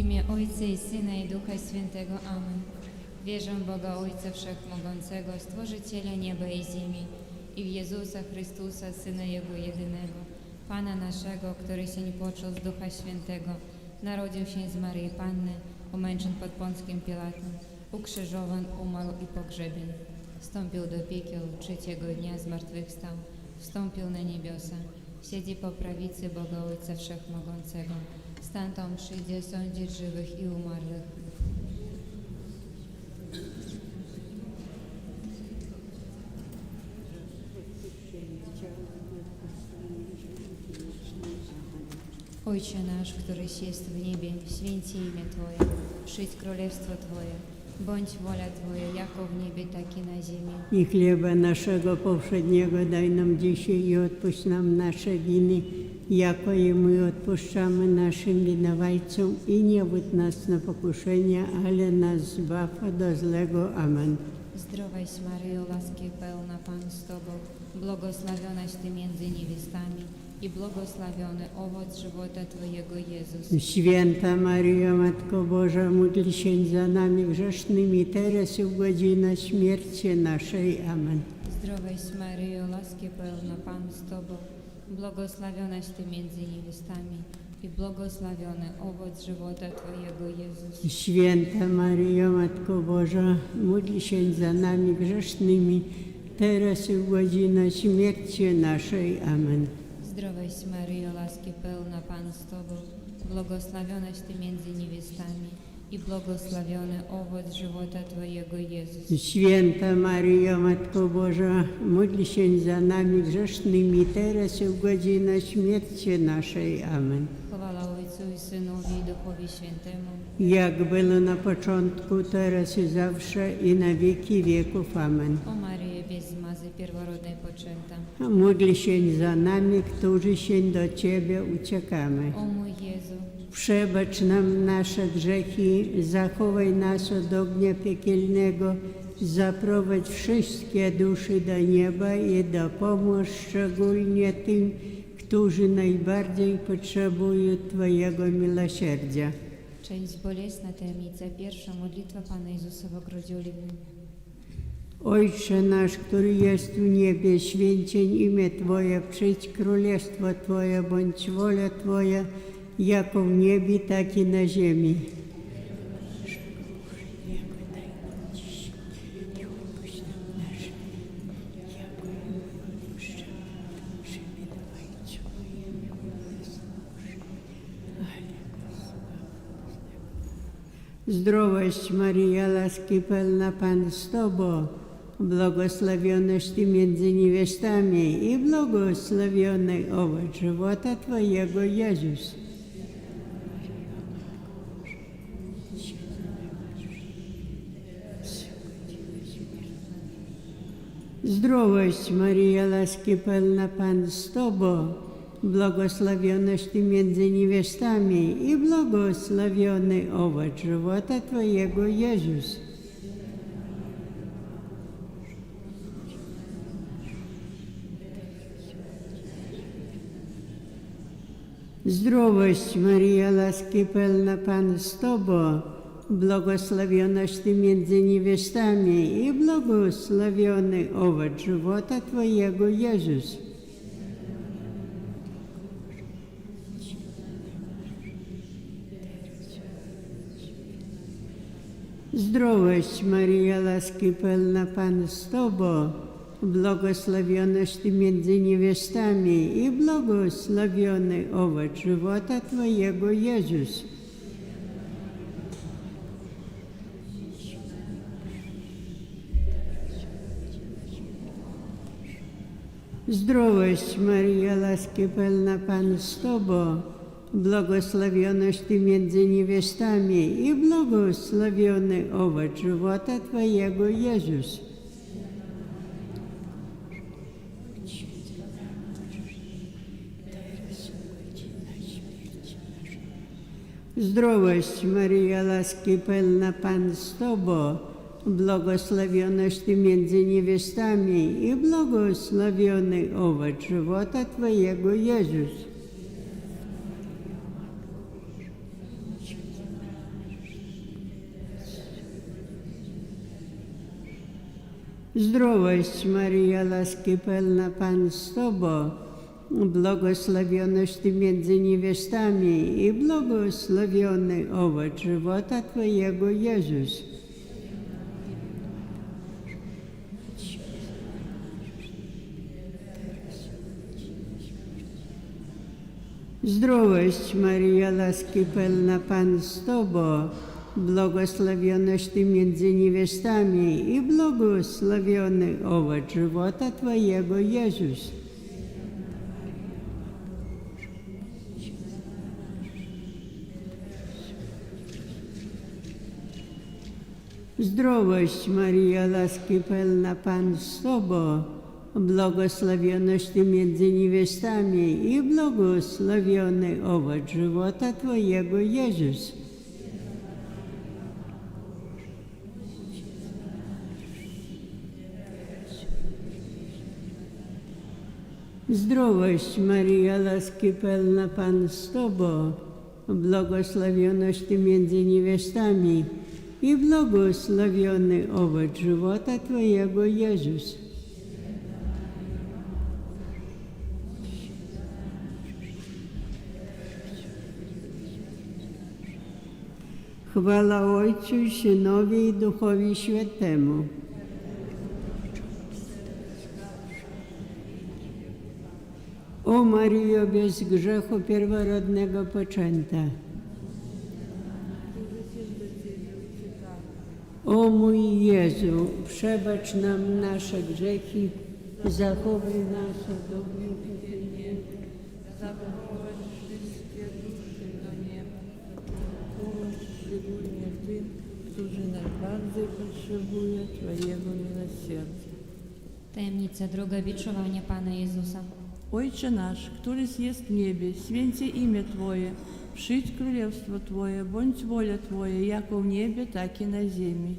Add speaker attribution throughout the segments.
Speaker 1: imię Ojca i Syna i Ducha Świętego. Amen. Wierzę w Boga Ojca Wszechmogącego, Stworzyciela nieba i ziemi i w Jezusa Chrystusa, Syna Jego jedynego, Pana naszego, który się począł z Ducha Świętego, narodził się z Maryi Panny, umęczon pod Pąckim Pilatem, ukrzyżowan, umarł i pogrzebień. Wstąpił do piekieł, trzeciego dnia zmartwychwstał, wstąpił na niebiosa, siedzi po prawicy Boga Ojca Wszechmogącego. Stamtąd przyjdzie sądzić żywych i umarłych. Ojcze nasz, któryś jest w niebie, święć się imię Twoje, przyjdź królestwo Twoje, bądź wola Twoja, jako w niebie, tak i na ziemi.
Speaker 2: I chleba naszego powszedniego daj nam dzisiaj i odpuść nam nasze winy, jako i my odpuszczamy naszym winowajcom i nie wódź nas na pokuszenie, ale nas zbaw od złego. Amen.
Speaker 1: Zdrowaś Maryjo, łaski pełna, Pan z Tobą, błogosławionaś Ty między niewiastami i błogosławiony owoc żywota Twojego, Jezus.
Speaker 2: Święta Maryjo, Matko Boża, módl się za nami grzesznymi, teraz i w godzinę śmierci naszej. Amen.
Speaker 1: Zdrowaś Maryjo, łaski pełna, Pan z Tobą, błogosławionaś Ty między niewiastami i błogosławiony owoc żywota Twojego, Jezus.
Speaker 2: Święta Maryjo, Matko Boża, módl się za nami grzesznymi, teraz i w godzinę śmierci naszej. Amen.
Speaker 1: Zdrowaś Maryjo, łaski pełna, Pan z Tobą, błogosławionaś Ty między niewiastami i błogosławiony owoc żywota Twojego, Jezus.
Speaker 2: Święta Maryjo, Matko Boża, módl się za nami grzesznymi, teraz i w godzinę śmierci naszej. Amen.
Speaker 1: Chwała Ojcu i Synowi i Duchowi Świętemu,
Speaker 2: Jak było na początku, teraz i zawsze, i na wieki wieków. Amen.
Speaker 1: o Maryjo bez zmazy pierworodnej poczęta,
Speaker 2: Módl się za nami, którzy się do Ciebie uciekamy.
Speaker 1: o mój Jezu,
Speaker 2: Przebacz nam nasze grzechy, zachowaj nas od ognia piekielnego, zaprowadź wszystkie dusze do nieba i dopomóż szczególnie tym, którzy najbardziej potrzebują Twojego miłosierdzia.
Speaker 1: część bolesna tajemnica, pierwsza modlitwa Pana Jezusa w ogrodzie oliwnym.
Speaker 2: Ojcze nasz, który jest w niebie, święcień imię Twoje, przyjdź królestwo Twoje, bądź wola Twoja, jako w niebie, tak i na ziemi. Zdrowaś Maryja, łaski pełna, Pan z Tobą, błogosławionaś Ty między niewiastami i błogosławiony owoc żywota Twojego, Jezus. Zdrowaś Maryja, łaski pełna, Pan z Tobą, błogosławionaś Ty między niewiastami i błogosławiony owoc żywota Twojego, Jezus. Zdrowaś Maryja, łaski pełna, Pan z Tobą, błogosławionaś Ty między niewiastami i błogosławiony owoc żywota Twojego, Jezus. Zdrowaś Maryja, łaski pełna, Pan z Tobą, błogosławionaś Ty między niewiastami i błogosławiony owoc żywota Twojego, Jezus. Zdrowaś Maryja, łaski pełna, Pan z Tobą, błogosławionaś Ty między niewiastami i błogosławiony owoc żywota Twojego, Jezus. Zdrowaś Maryja, łaski pełna, Pan z Tobą, błogosławionaś Ty między niewiastami i błogosławiony owoc żywota Twojego, Jezus. Zdrowaś Maryjo, łaski pełna Pan z Tobą, błogosławionaś Ty między niewiastami i błogosławiony owoc żywota Twojego, Jezus. Zdrowaś Maryjo, łaski pełna Pan z Tobą, błogosławionaś Ty między niewiastami i błogosławiony owoc żywota Twojego, Jezus. Zdrowaś Maryjo, łaski pełna Pan z Tobą, błogosławionaś Ty między niewiastami i błogosławiony owoc żywota Twojego, Jezus. Zdrowaś Maryjo, łaski pełna Pan z Tobą, błogosławionaś Ty między niewiastami i błogosławiony owoc żywota Twojego, Jezus. Chwała Ojcu i Synowi i Duchowi Świętemu. O Maryjo, bez grzechu pierworodnego poczęta. O mój Jezu, przebacz nam nasze grzechy, zachowaj nas od ognia piekielnego,
Speaker 3: zaprowadź wszystkie dusze do nieba, pomóż szczególnie tym, którzy najbardziej potrzebują Twojego miłosierdzia.
Speaker 1: Tajemnica druga wieczowania Pana Jezusa.
Speaker 3: Ojcze nasz, któryś jest w niebie, święcie imię Twoje, przyjdź królestwo Twoje, bądź wola Twoja, jako w niebie, tak i na ziemi.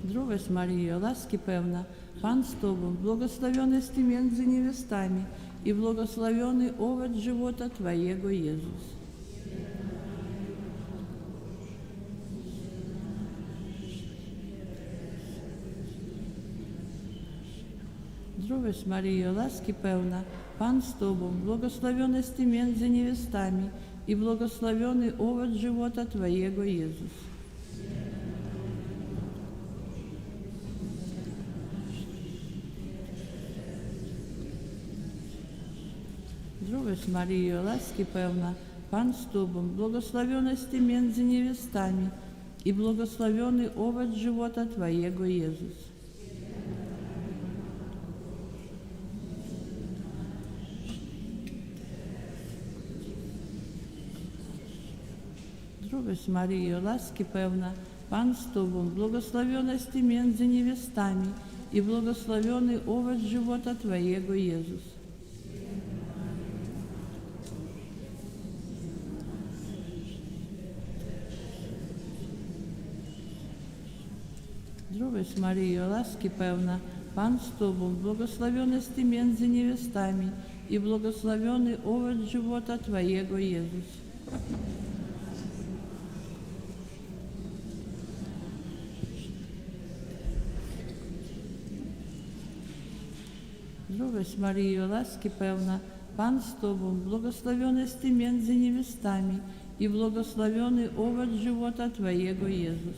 Speaker 3: Zdrowaś Maryjo, łaski pełna, Pan z Tobą, błogosławionaś Ty między niewiastami i błogosławiony owoc żywota Twojego, Jezus. Zdrowaś Maryjo, łaski pełna, Pan z Tobą, błogosławionaś Ty między niewiastami i błogosławiony owoc żywota Twojego, Jezus. Zdrowaś Maryjo, łaski pełna, Pan z Tobą, błogosławionaś Ty między niewiastami i błogosławiony owoc żywota Twojego, Jezus. Zdrowaś Maryjo, łaski pełna, Pan z Tobą, błogosławionaś Ty między niewiastami i błogosławiony owoc żywota Twojego, Jezus. Zdrowaś Maryjo, łaski pełna, Pan z Tobą, błogosławionaś Ty między niewiastami i błogosławiony owoc żywota Twojego, Jezus. Zdrowaś Maryjo, łaski pełna, Pan z Tobą, błogosławionaś Ty między niewiastami i błogosławiony owoc żywota Twojego, Jezus.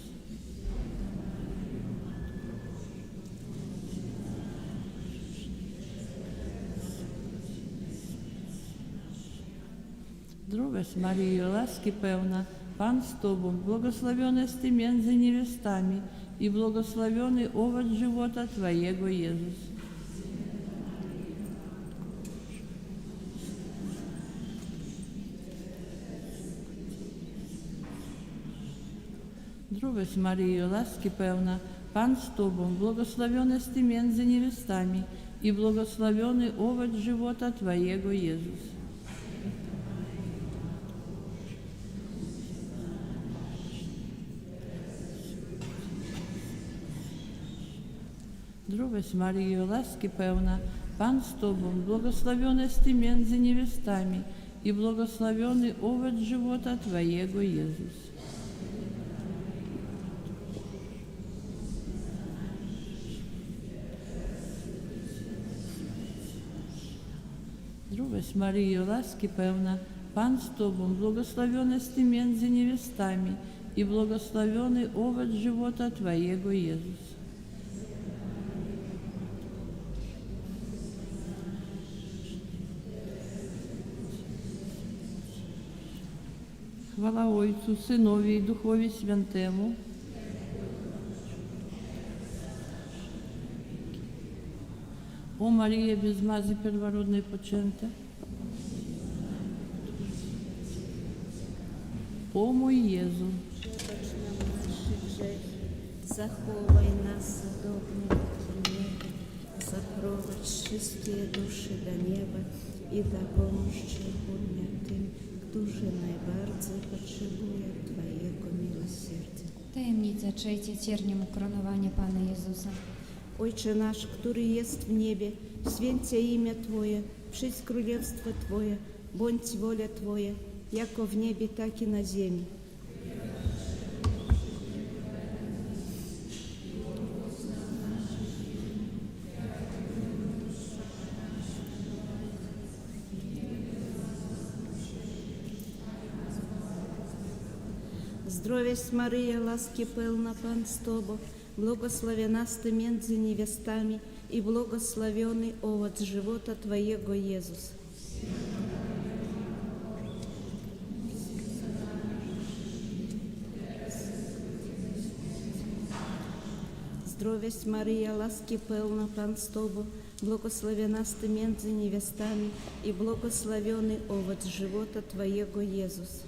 Speaker 3: Zdrowaś Maryjo, łaski pełna, Pan z Tobą, błogosławionaś Ty między niewiastami i błogosławiony owoc żywota Twojego, Jezus. Zdrowaś Maryjo, łaski pełna, Pan z Tobą, błogosławionaś Ty między niewiastami i błogosławiony owoc żywota Twojego, Jezus. Zdrowaś Maryjo, łaski pełna, Pan z Tobą, błogosławionaś Ty między niewiastami i błogosławiony owoc żywota Twojego, Jezus. Zdrowaś Maryjo, łaski pełna, Pan z Tobą, błogosławionaś Ty między niewiastami i błogosławiony owoc żywota Twojego, Jezus. Chwała Ojcu, Synowi i Duchowi Świętemu. O Maryjo, bez mazy pierworodnej poczęta. O mój Jezu,
Speaker 2: Przebacz nam nasze grzechy, zachowaj nas od ognia wiecznego, zaprowadź wszystkie dusze do nieba i dopomóż szczególnie tym, którzy najbardziej potrzebują Twojego miłosierdzia.
Speaker 1: Tajemnica trzecie, cierniem ukoronowania Pana Jezusa.
Speaker 2: Ojcze nasz, który jest w niebie, święcie imię Twoje, przyjdź królestwo Twoje, bądź wola Twoja, jako w niebie, tak i na ziemi. Zdrowaś Maryja, łaski pełna, Pan z Tobą, błogosławionaś Ty między niewiastami i błogosławiony owoc żywota Twojego, Jezus. Zdrowaś Maryja, łaski pełna, Pan z Tobą, błogosławionaś Ty między niewiastami i błogosławiony owoc żywota Twojego, Jezus.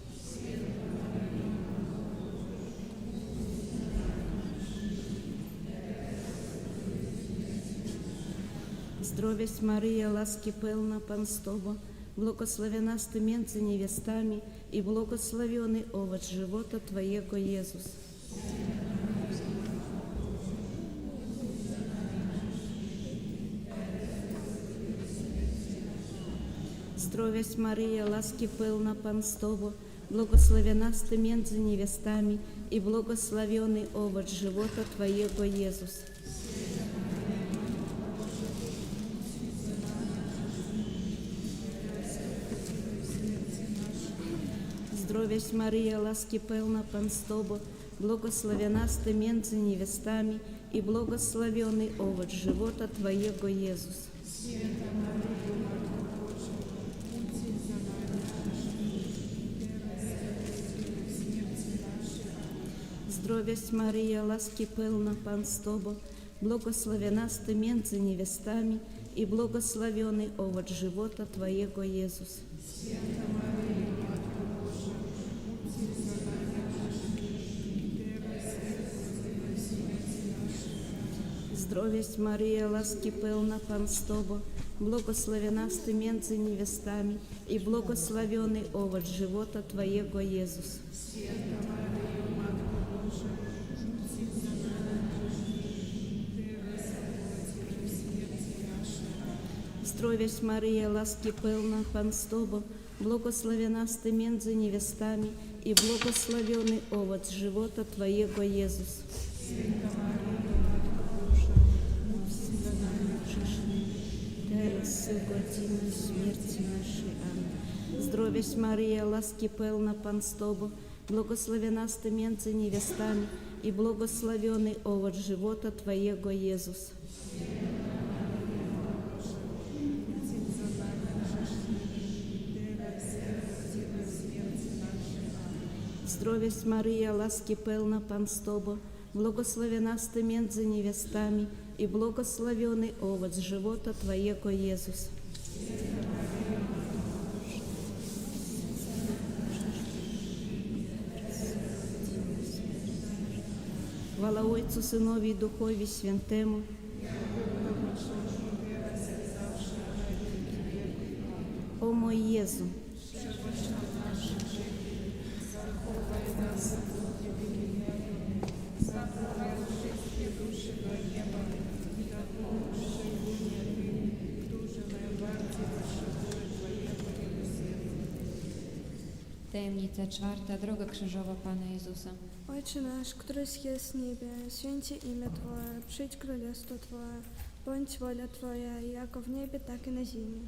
Speaker 2: Zdrowaś Maryja, łaski pełna, Pan z Tobą, błogosławionaś Ty między niewiastami i błogosławiony owoc żywota Twojego, Jezus. Zdrowaś Maryja, łaski pełna, Pan z Tobą, błogosławionaś Ty między niewiastami i błogosławiony owoc żywota Twojego, Jezus. Zdrowaś Maryja, łaski pełna, Pan z Tobą, błogosławionaś Ty między niewiastami i błogosławiony owoc żywota Twojego, Jezus. Zdrowaś Maryja, łaski pełna, Pan z Tobą, błogosławionaś Ty między niewiastami i błogosławiony owoc żywota Twojego, Jezus. Zdrowaś Maryja, łaski pełna, Pan z Tobą, błogosławionaś Ty między niewiastami i błogosławiony owoc żywota Twojego, Jezus. Zdrowaś Maryja, łaski pełna, Pan z Tobą, błogosławionaś Ty między niewiastami i błogosławiony owoc żywota Twojego, Jezus. Teraz i w godzinę śmierci naszej. Amen. Zdrowaś Maryja, łaski pełna, Pan z Tobą, błogosławionaś Ty między niewiastami i błogosławiony owoc żywota Twojego, Jezus. Zdrowaś Maryja, łaski pełna, Pan z Tobą, błogosławionaś Ty między niewiastami i błogosławiony owoc żywota Twojego, Jezus. Chwała Ojcu, Synowi i Duchowi Świętemu. O mój Jezu,
Speaker 1: Tajemnica czwarta. Droga krzyżowa Pana Jezusa.
Speaker 4: Ojcze nasz, któryś jest w niebie, święci imię Twoje, przyjdź królestwo Twoje, bądź wola Twoja, jako w niebie, tak i na ziemi.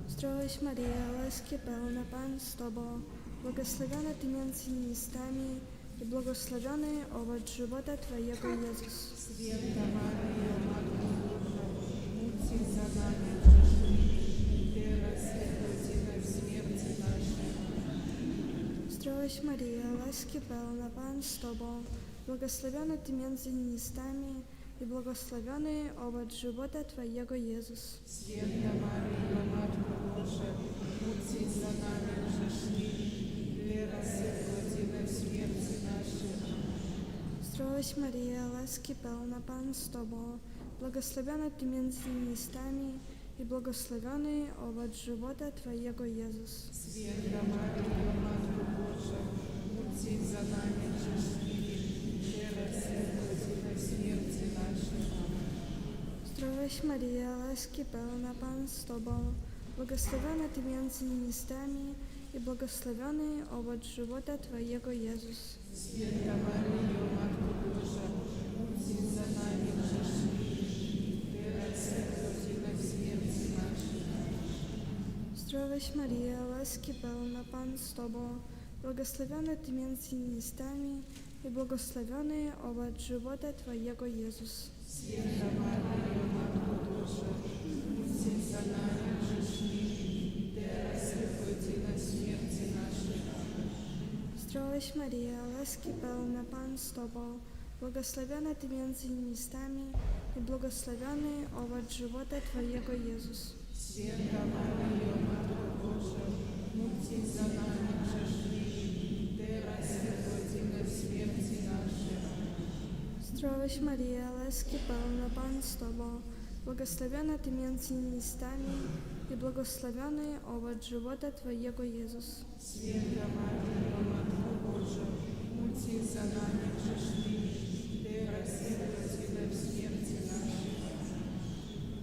Speaker 4: Zdrowaś Maryja, łaski pełna, Pan z Tobą, błogosławiona Ty między niewiastami i błogosławiony owoc żywota Twojego, Jezus. Zdrowaś Maryja, łaski pełna, Pan z Tobą, błogosławiona Ty między niewiastami i błogosławiony owoc żywota Twojego, Jezus. Zdrowaś Maryja, łaski pełna, Pan z Tobą, błogosławiona Ty między niewiastami i błogosławiony owoc żywota Twojego, Jezus. Zdrowaś Maryja, łaski pełna, Pan z Tobą, błogosławiona Ty między niewiastami i błogosławiony owoc żywota Twojego, Jezus. Zdrowaś Maryja, łaski pełna, Pan z Tobą, błogosławiona Ty między niewiastami i błogosławiony owoc żywota Twojego, Jezus. Zdrowaś Maryja, łaski pełna, Pan z Tobą, błogosławiona Ty między niewiastami i błogosławiony owoc żywota Twojego, Jezus. Zdrowaś Maryja, łaski pełna, Pan z Tobą, błogosławiona Ty między niewiastami i błogosławiony owoc żywota Twojego, Jezus.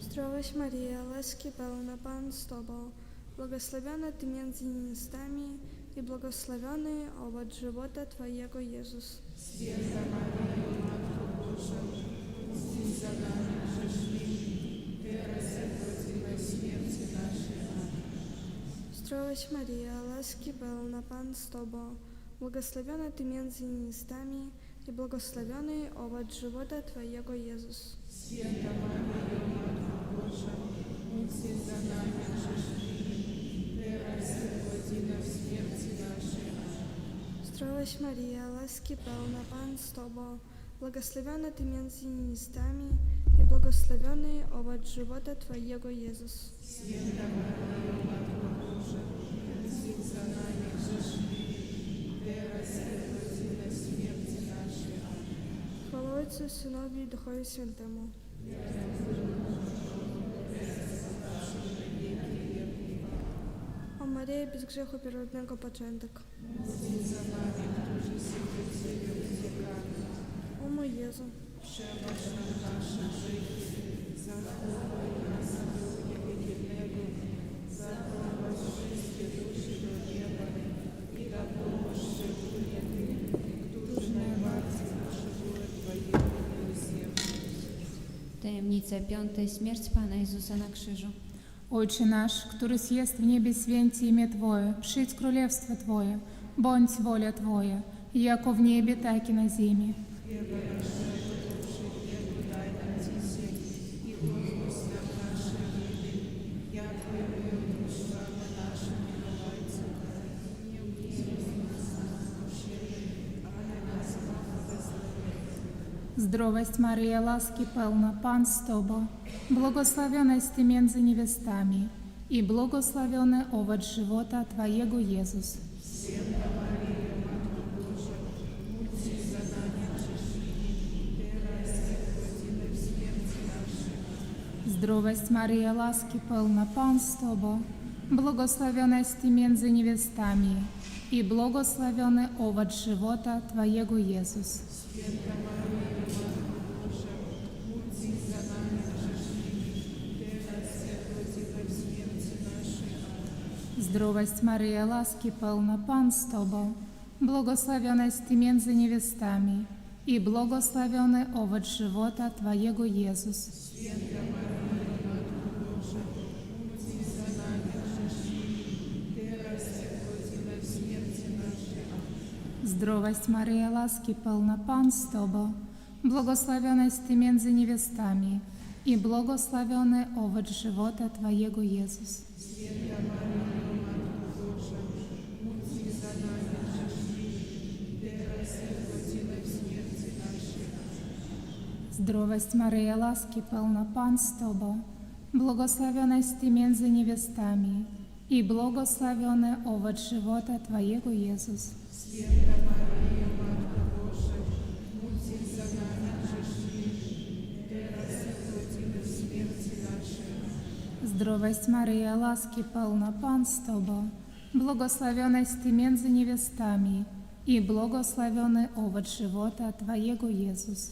Speaker 4: Zdrowaś Maryja, łaski pełna, Pan z Tobą, błogosławiona Ty między niewiastami i błogosławiony owoc żywota Twojego, Jezus. Zdrowaś Maryja, łaski pełna, Pan z Tobą, błogosławiona Ty między niewiastami i błogosławiony owoc żywota Twojego, Jezus. Zdrowaś Maryja, łaski pełna, Pan z Tobą, błogosławiona Ty między niewiastami i błogosławiony owoc żywota Twojego, Jezus. Chwała Ojcu, Synowi i Duchowi Świętemu. O Maryjo, bez grzechu pierworodnego poczętek. O mój Jezu.
Speaker 1: Tajemnica piąta. Śmierć Pana Jezusa na krzyżu.
Speaker 5: Ojcze nasz, któryś jest w niebie, święci imię Twoje, przyjdź królestwo Twoje, bądź wola Twoja, jako w niebie, tak i na ziemi. Zdrowaś Maryja, łaski pełna, Pan z Tobą, błogosławionaś Ty między niewiastami i błogosławiony owoc żywota Twojego, Jezus. Zdrowaś Maryja, łaski pełna, Pan z Tobą, błogosławionaś Ty między niewiastami i błogosławiony owoc żywota Twojego Jezus. Zdrowaś Maryjo, łaski pełna, Pan z Tobą, błogosławionaś Ty między niewiastami i błogosławiony owoc żywota Twojego Jezus. Zdrowaś Maryjo, łaski pełna, Pan z Tobą, błogosławionaś Ty między niewiastami i błogosławiony owoc żywota Twojego Jezus. Zdrowaś Maryjo, łaski pełna, Pan z Tobą, błogosławionaś Ty między niewiastami i błogosławiony owoc żywota Twojego Jezus. Zdrowaś Maryjo, łaski pełna, Pan z Tobą, błogosławionaś Ty między niewiastami i błogosławiony owoc żywota Twojego Jezus.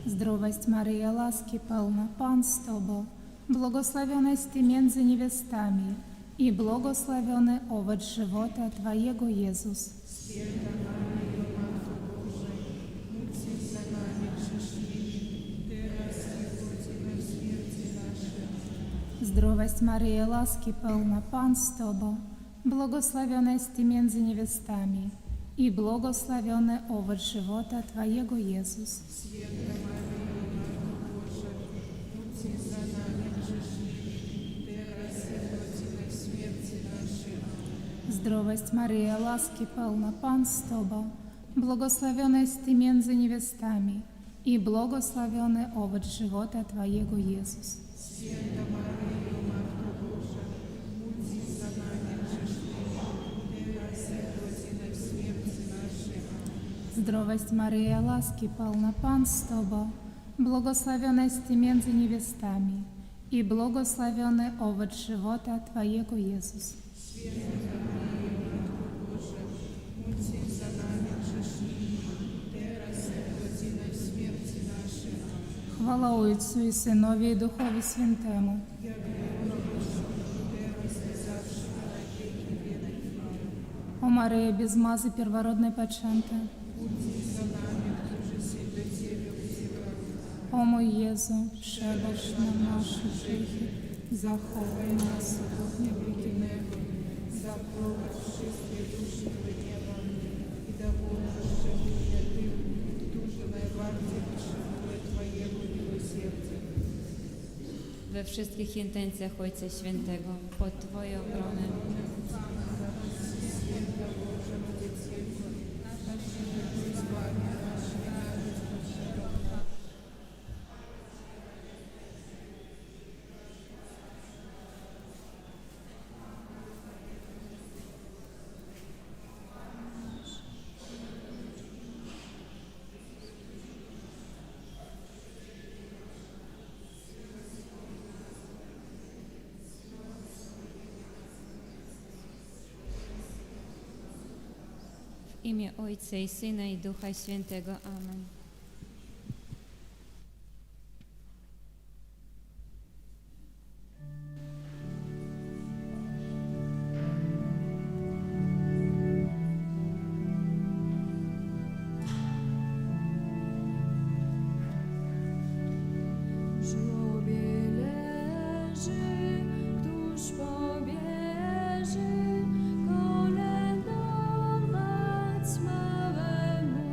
Speaker 5: Zdrowaś Maryjo, łaski pełna, Pan z Tobą, błogosławionaś Ty między niewiastami i błogosławiony owoc żywota Twojego Jezus. Zdrowaś Maryjo, łaski pełna, Pan z Tobą, błogosławionaś Ty między niewiastami i błogosławiony owoc żywota Twojego Jezus. Zdrowaś Maryjo, łaski pełna, Pan z Tobą, błogosławionaś Ty między niewiastami i błogosławiony owoc żywota Twojego Jezus. Zdrowaś Maryjo, łaski pełna, Pan z Tobą, błogosławionaś Ty między niewiastami i błogosławiony owoc żywota Twojego Jezus. Chwała Ojcu i Synowi i Duchowi Świętemu. O Maryjo, bez mazy pierworodnej poczęta. O mój Jezu, przebacz nam nasze grzechy, zachowaj nas od ognia piekielnego, zaprowadź wszystkie dusze do nieba i dowolno szczególnie tym, którzy najbardziej potrzebują Twojego miłosierdzia.
Speaker 1: We wszystkich intencjach Ojca Świętego, pod Twoją obronę. W imię Ojca i Syna i Ducha Świętego. Amen.
Speaker 6: W żłobie leży, któż pobierze, kolędować małemu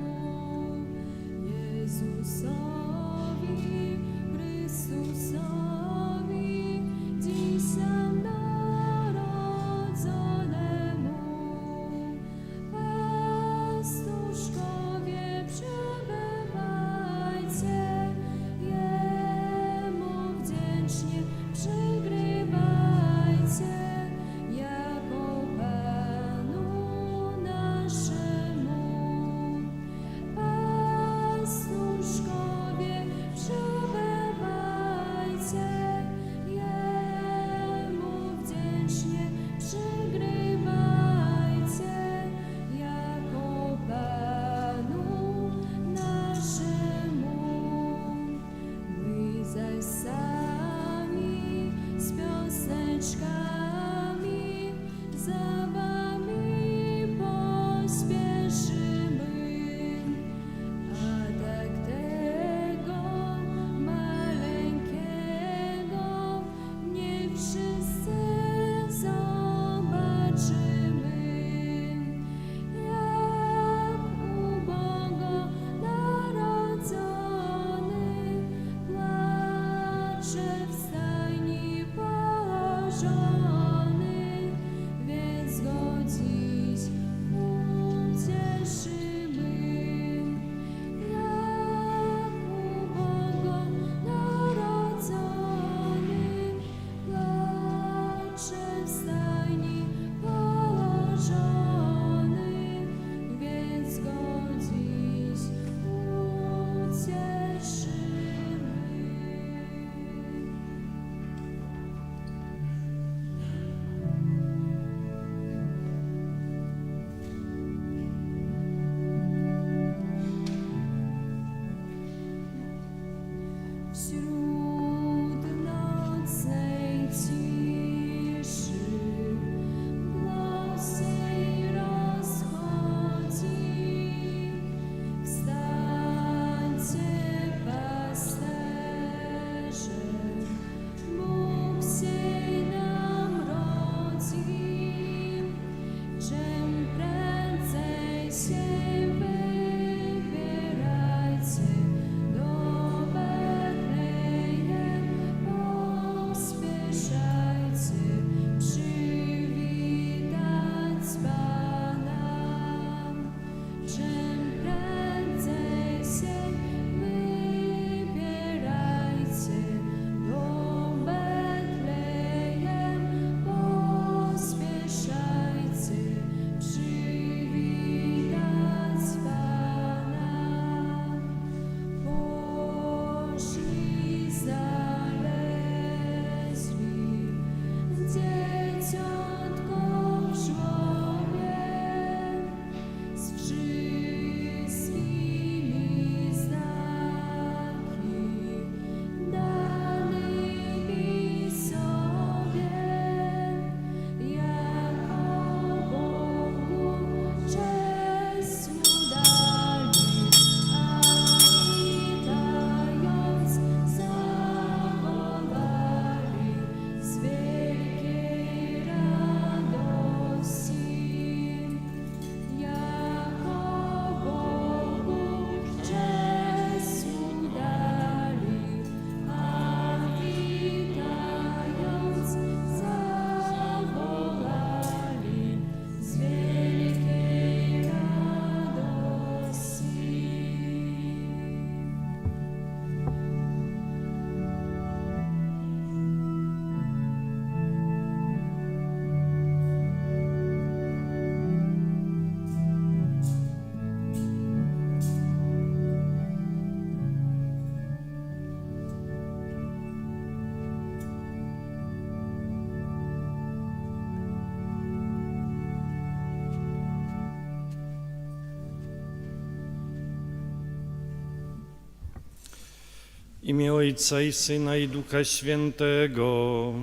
Speaker 7: imię Ojca i Syna i Ducha Świętego.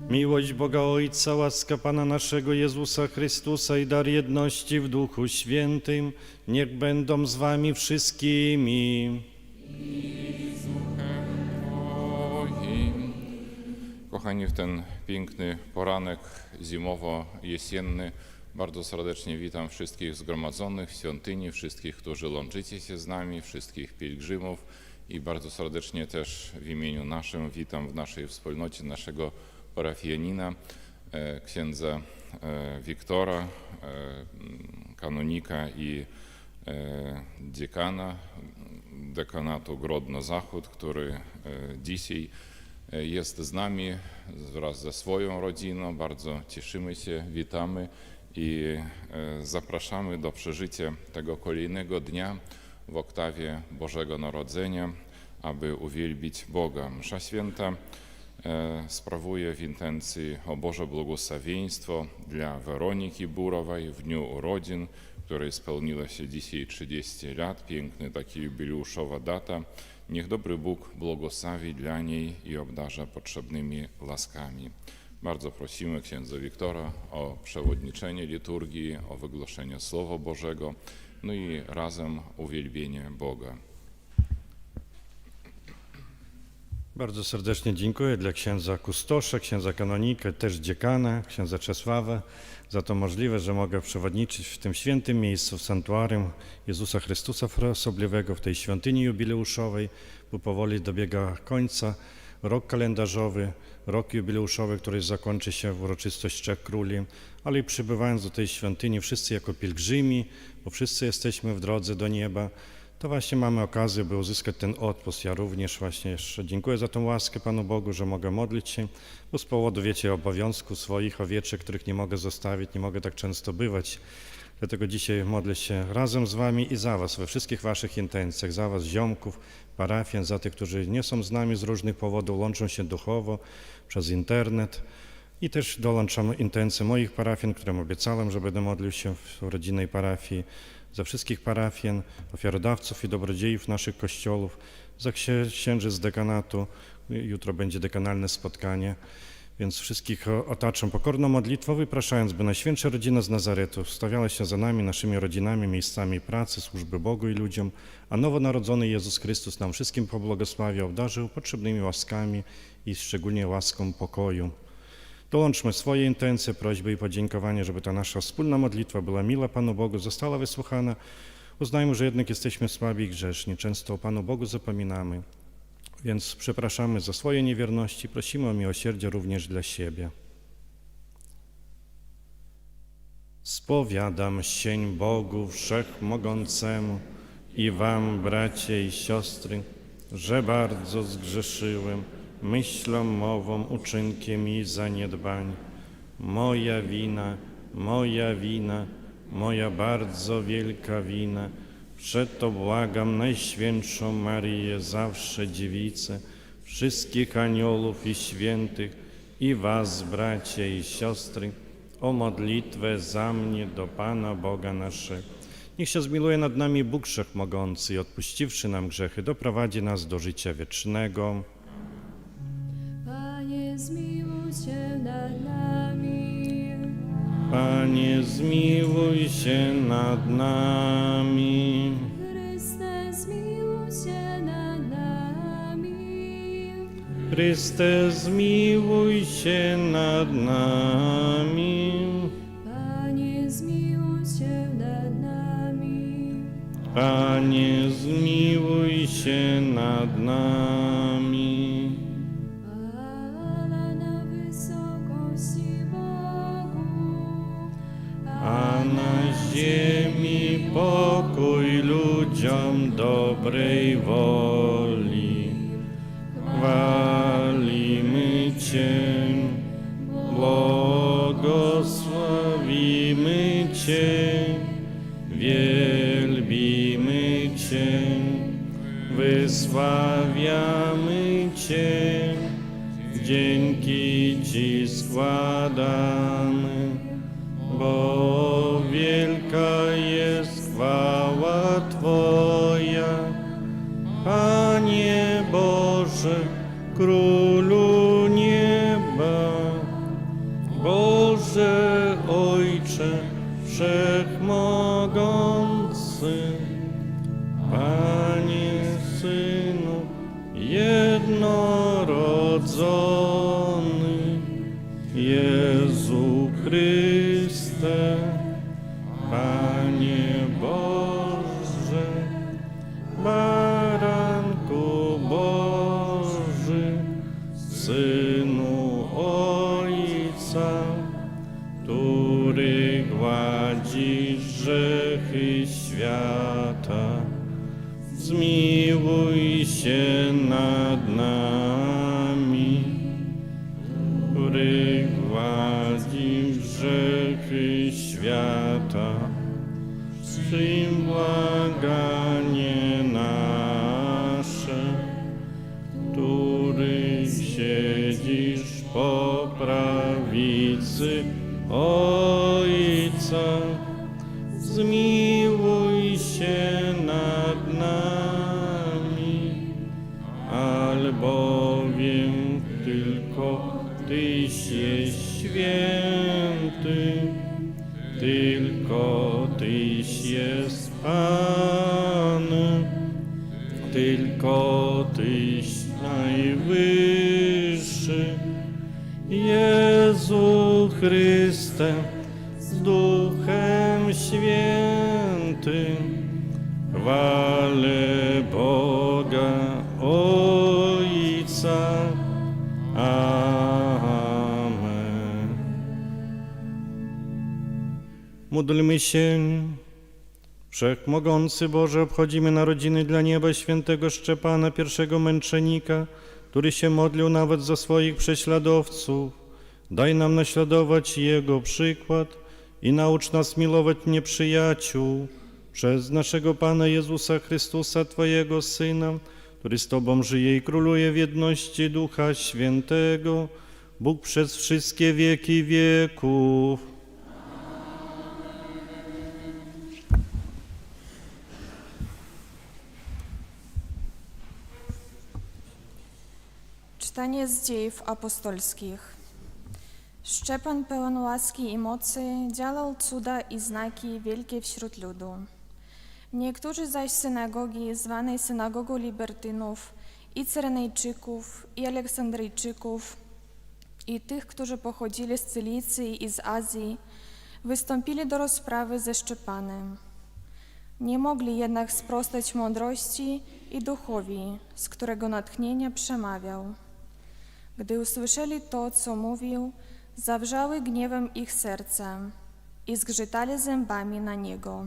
Speaker 7: Miłość Boga Ojca, łaska Pana naszego Jezusa Chrystusa i dar jedności w Duchu Świętym niech będą z wami wszystkimi.
Speaker 8: Kochani, w ten piękny poranek zimowo-jesienny bardzo serdecznie witam wszystkich zgromadzonych w świątyni, wszystkich, którzy łączycie się z nami, wszystkich pielgrzymów i bardzo serdecznie też w imieniu naszym witam w naszej wspólnocie naszego parafianina, księdza Wiktora, kanonika i dziekana dekanatu Grodno-Zachód, który dzisiaj jest z nami wraz ze swoją rodziną. Bardzo cieszymy się, witamy i zapraszamy do przeżycia tego kolejnego dnia w oktawie Bożego Narodzenia, aby uwielbić Boga. Msza Święta sprawuję w intencji o Boże błogosławieństwo dla Weroniki Burowej w dniu urodzin, której spełniło się dzisiaj 30 lat. Piękny taki jubileuszowa data. Niech dobry Bóg błogosławi dla niej i obdarza potrzebnymi łaskami. Bardzo prosimy księdza Wiktora o przewodniczenie liturgii, o wygłoszenie Słowa Bożego, no i razem uwielbienie Boga.
Speaker 7: Bardzo serdecznie dziękuję dla księdza kustosza, księdza kanonika, też dziekana, księdza Czesława za to możliwe, że mogę przewodniczyć w tym świętym miejscu, w sanktuarium Jezusa Chrystusa Freosobliwego, w tej świątyni jubileuszowej, bo powoli dobiega końca rok kalendarzowy, rok jubileuszowy, który zakończy się w uroczystość Trzech Króli, ale i przybywając do tej świątyni wszyscy jako pielgrzymi, bo wszyscy jesteśmy w drodze do nieba, to właśnie mamy okazję, by uzyskać ten odpust. Ja również właśnie jeszcze dziękuję za tą łaskę Panu Bogu, że mogę modlić się, bo z powodu, wiecie, obowiązku swoich owieczek, których nie mogę zostawić, nie mogę tak często bywać. Dlatego dzisiaj modlę się razem z wami i za was, we wszystkich waszych intencjach, za was ziomków, parafian, za tych, którzy nie są z nami z różnych powodów, łączą się duchowo przez internet. I też dołączam intencje moich parafian, którym obiecałem, że będę modlił się w rodzinnej parafii, za wszystkich parafian, ofiarodawców i dobrodziejów naszych kościołów, za księży z dekanatu. Jutro będzie dekanalne spotkanie, więc wszystkich otaczam pokorną modlitwą, wypraszając, by Najświętsza Rodzina z Nazaretu stawiała się za nami, naszymi rodzinami, miejscami pracy, służby Bogu i ludziom, a nowonarodzony Jezus Chrystus nam wszystkim pobłogosławił, obdarzył potrzebnymi łaskami i szczególnie łaską pokoju. Dołączmy swoje intencje, prośby i podziękowania, żeby ta nasza wspólna modlitwa była mila Panu Bogu, została wysłuchana. Uznajmy, że jednak jesteśmy słabi i grzeszni, często o Panu Bogu zapominamy, więc przepraszamy za swoje niewierności, prosimy o miłosierdzie również dla siebie. Spowiadam się Bogu Wszechmogącemu i wam, bracia i siostry, że bardzo zgrzeszyłem myślą, mową, uczynkiem i zaniedbań. Moja wina, moja bardzo wielka wina. Przeto błagam Najświętszą Maryję, zawsze Dziewicę, wszystkich aniołów i świętych i was, bracia i siostry, o modlitwę za mnie do Pana Boga naszego. Niech się zmiłuje nad nami Bóg Wszechmogący i odpuściwszy nam grzechy, doprowadzi nas do życia wiecznego.
Speaker 6: Panie, zmiłuj się nad nami.
Speaker 7: Panie, zmiłuj się nad nami.
Speaker 6: Chryste, zmiłuj się nad nami.
Speaker 7: Chryste, zmiłuj się nad nami.
Speaker 6: Panie, zmiłuj się nad nami.
Speaker 7: Panie, zmiłuj się nad nami.
Speaker 6: Ala na wysokości Bogu,
Speaker 7: A na ziemi pokój ludziom dobrej woli. Chwalimy Cię, błogosławimy Cię, wielbimy Cię, wysławiamy Cię, dzięki Ci składamy, bo wielka jest chwała Twoja grzechy świata. Zmiłuj się nad nami, który gładzi grzechy świata. Przyjm błaganie nasze, który siedzisz po prawicy Ojca. Zmiłuj się nad nami, albowiem tylko Tyś jest święty, tylko Tyś jest Panem, tylko Tyś najwyższy. Jezu Chryste, z Duchem Świętym, chwalę Boga Ojca. Amen. Módlmy się. Wszechmogący Boże, obchodzimy narodziny dla nieba świętego Szczepana, pierwszego męczennika, który się modlił nawet za swoich prześladowców. Daj nam naśladować Jego przykład i naucz nas milować nieprzyjaciół przez naszego Pana Jezusa Chrystusa, Twojego Syna, który z Tobą żyje i króluje w jedności Ducha Świętego, Bóg przez wszystkie wieki wieków.
Speaker 9: Czytanie z Dziejów Apostolskich. Szczepan, pełen łaski i mocy, działał cuda i znaki wielkie wśród ludu. Niektórzy zaś z synagogi, zwanej synagogą Libertynów, i Cyrenejczyków, i Aleksandryjczyków, i tych, którzy pochodzili z Cylicji i z Azji, wystąpili do rozprawy ze Szczepanem. Nie mogli jednak sprostać mądrości i duchowi, z którego natchnienia przemawiał. Gdy usłyszeli to, co mówił, zawrzały gniewem ich serca i zgrzytali zębami na niego.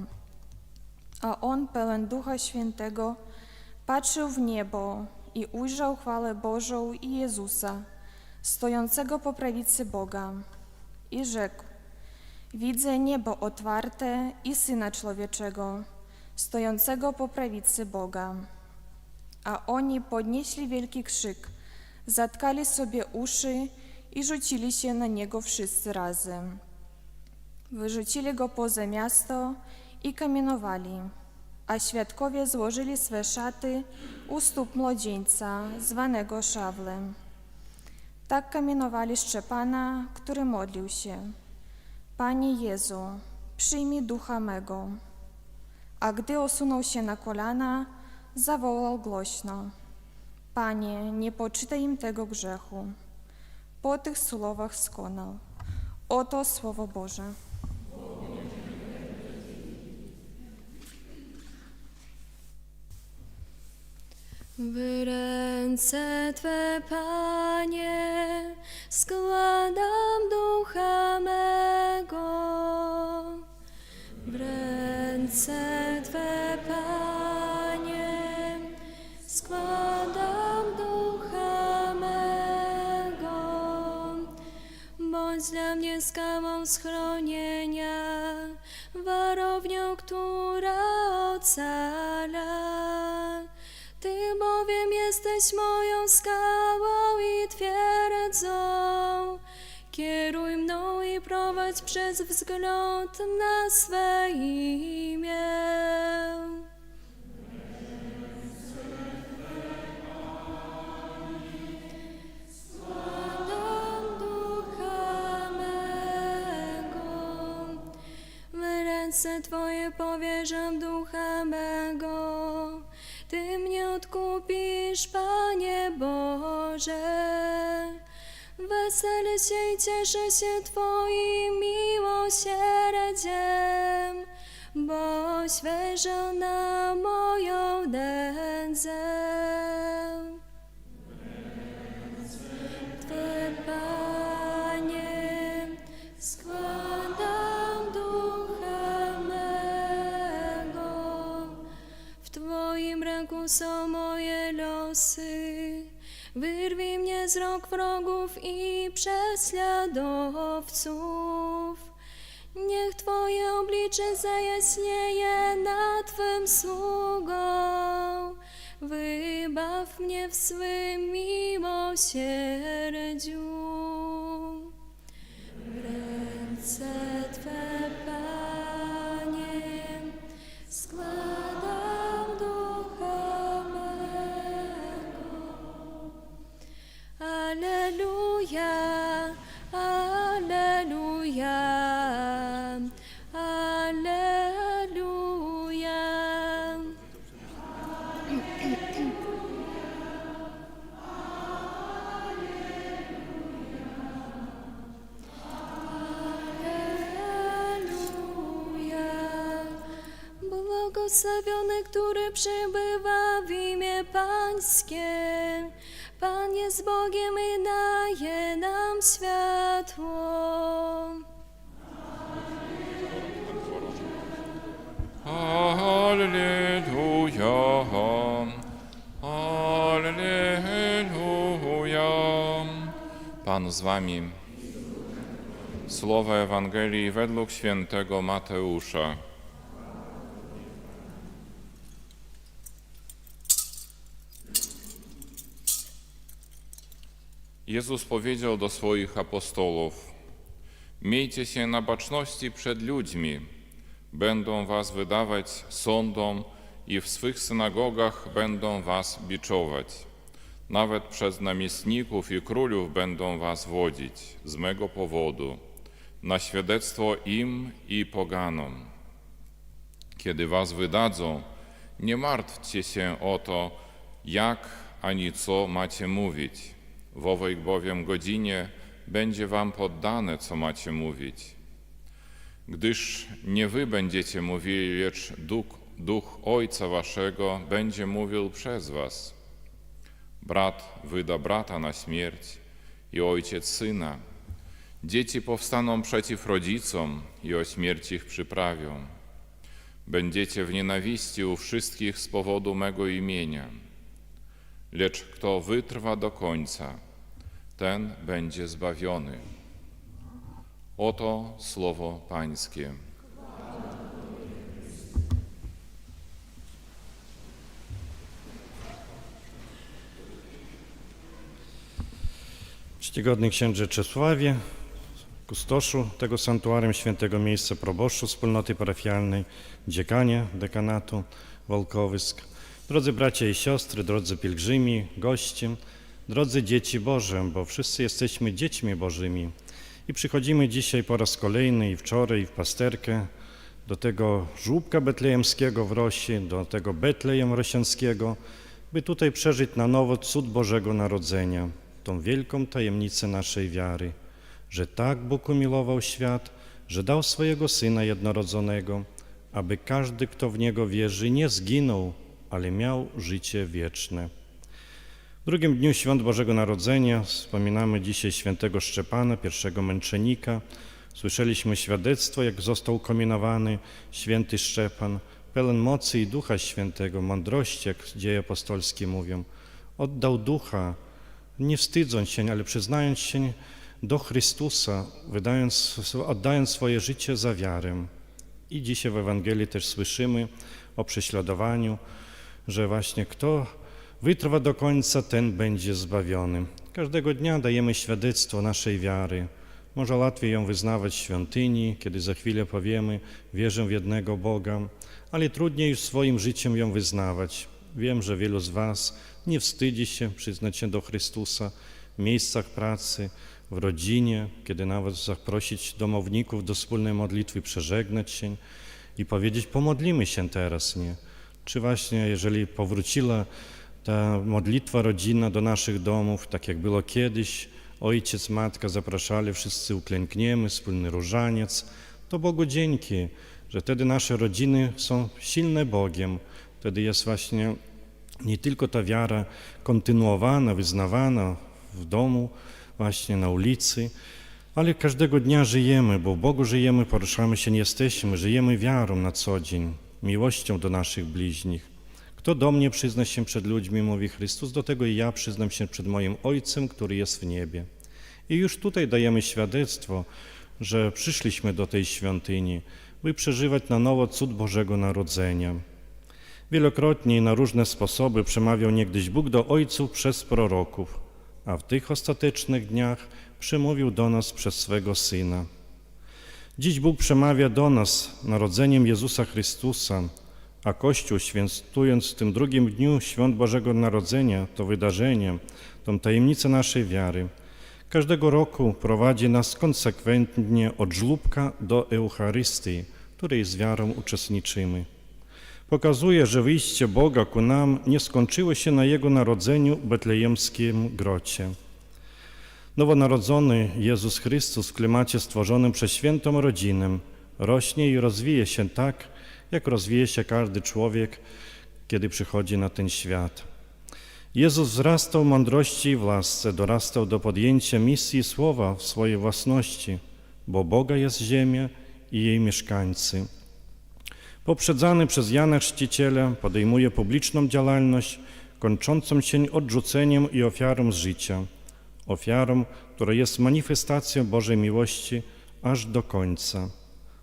Speaker 9: A on, pełen Ducha Świętego, patrzył w niebo i ujrzał chwałę Bożą i Jezusa, stojącego po prawicy Boga, i rzekł: widzę niebo otwarte i Syna Człowieczego, stojącego po prawicy Boga. A oni podnieśli wielki krzyk, zatkali sobie uszy i rzucili się na niego wszyscy razem. Wyrzucili go poza miasto i kamienowali, a świadkowie złożyli swe szaty u stóp młodzieńca, zwanego Szawlem. Tak kamienowali Szczepana, który modlił się: Panie Jezu, przyjmij ducha mego. A gdy osunął się na kolana, zawołał głośno: Panie, nie poczytaj im tego grzechu. Po tych słowach skonał. Oto Słowo Boże.
Speaker 6: W ręce Twe, Panie, składam ducha mego. W ręce Twe, Panie, składam ducha mego. Bądź dla mnie skałą schronienia, warownią, która ocala. Ty bowiem jesteś moją skałą i twierdzą. Kieruj mną i prowadź przez wzgląd na swe imię. Składam ducha mego, w ręce Twoje powierzam ducha mego. Ty mnie odkupisz, Panie Boże. Weselę się i cieszę się Twoim miłosierdziem, boś wyjrzał na moją nędzę. Twe, Panie, składam ducha mego. są moje losy. Wyrwij mnie z rąk wrogów i prześladowców. Niech Twoje oblicze zajaśnieje nad Twym sługą. Wybaw mnie w swym miłosierdziu. W ręce Twe, Panie, składam ducha mego. Alleluja, alleluja, alleluja. Alleluja. Błogosławiony, który przybywa w imię Pańskie. Pan jest Bogiem i daje nam światło.
Speaker 8: Alleluja, alleluja. Pan z wami. Słowa Ewangelii według świętego Mateusza. Jezus powiedział do swoich apostołów: miejcie się na baczności przed ludźmi. Będą was wydawać sądom i w swych synagogach będą was biczować. Nawet przez namiestników i królów będą was wodzić z mego powodu, na świadectwo im i poganom. Kiedy was wydadzą, nie martwcie się o to, jak ani co macie mówić. W owej bowiem godzinie będzie wam poddane, co macie mówić. Gdyż nie wy będziecie mówili, lecz Duch Ojca waszego będzie mówił przez was. Brat wyda brata na śmierć i ojciec syna. Dzieci powstaną przeciw rodzicom i o śmierć ich przyprawią. Będziecie w nienawiści u wszystkich z powodu mego imienia. Lecz kto wytrwa do końca, ten będzie zbawiony. Oto słowo Pańskie.
Speaker 7: Czcigodny księże Czesławie, kustoszu tego sanktuarium świętego miejsca, proboszczu wspólnoty parafialnej, dziekanie dekanatu Wolkowysk, drodzy bracia i siostry, drodzy pielgrzymi, goście, drodzy dzieci Boże, bo wszyscy jesteśmy dziećmi Bożymi i przychodzimy dzisiaj po raz kolejny i wczoraj w pasterkę do tego żłóbka betlejemskiego w Rosi, do tego Betlejem Rosiańskiego, by tutaj przeżyć na nowo cud Bożego Narodzenia, tą wielką tajemnicę naszej wiary, że tak Bóg umiłował świat, że dał swojego Syna jednorodzonego, aby każdy, kto w Niego wierzy, nie zginął, ale miał życie wieczne. W drugim dniu świąt Bożego Narodzenia wspominamy dzisiaj świętego Szczepana, pierwszego męczennika. Słyszeliśmy świadectwo, jak został ukominowany święty Szczepan, pełen mocy i Ducha Świętego, mądrości, jak dzieje apostolskie mówią. Oddał Ducha, nie wstydząc się, ale przyznając się do Chrystusa, oddając swoje życie za wiarę. I dzisiaj w Ewangelii też słyszymy o prześladowaniu, że właśnie kto wytrwa do końca, ten będzie zbawiony. Każdego dnia dajemy świadectwo naszej wiary. Może łatwiej ją wyznawać w świątyni, kiedy za chwilę powiemy, wierzę w jednego Boga, ale trudniej już swoim życiem ją wyznawać. Wiem, że wielu z was nie wstydzi się przyznać się do Chrystusa w miejscach pracy, w rodzinie, kiedy nawet zaprosić domowników do wspólnej modlitwy, przeżegnać się i powiedzieć, pomodlimy się teraz, nie? Czy właśnie, jeżeli powróciła ta modlitwa rodzinna do naszych domów, tak jak było kiedyś, ojciec, matka zapraszali, wszyscy uklękniemy, wspólny różaniec, to Bogu dzięki, że wtedy nasze rodziny są silne Bogiem. Wtedy jest właśnie nie tylko ta wiara kontynuowana, wyznawana w domu, właśnie na ulicy, ale każdego dnia żyjemy, bo w Bogu żyjemy, poruszamy się, nie jesteśmy, żyjemy wiarą na co dzień, miłością do naszych bliźnich. Kto do mnie przyzna się przed ludźmi, mówi Chrystus, do tego i ja przyznam się przed moim Ojcem, który jest w niebie. I już tutaj dajemy świadectwo, że przyszliśmy do tej świątyni, by przeżywać na nowo cud Bożego Narodzenia. Wielokrotnie i na różne sposoby przemawiał niegdyś Bóg do ojców przez proroków, a w tych ostatecznych dniach przemówił do nas przez swego Syna. Dziś Bóg przemawia do nas narodzeniem Jezusa Chrystusa, a Kościół, świętując w tym drugim dniu świąt Bożego Narodzenia, to wydarzenie, tą tajemnicę naszej wiary, każdego roku prowadzi nas konsekwentnie od żłóbka do Eucharystii, której z wiarą uczestniczymy. Pokazuje, że wyjście Boga ku nam nie skończyło się na Jego narodzeniu w betlejemskim grocie. Nowonarodzony Jezus Chrystus w klimacie stworzonym przez świętą rodzinę rośnie i rozwija się tak, jak rozwija się każdy człowiek, kiedy przychodzi na ten świat. Jezus wzrastał w mądrości i w łasce, dorastał do podjęcia misji słowa w swojej własności, bo Boga jest ziemia i jej mieszkańcy. Poprzedzany przez Jana Chrzciciela podejmuje publiczną działalność, kończącą się odrzuceniem i ofiarą z życia. Ofiarą, która jest manifestacją Bożej miłości aż do końca.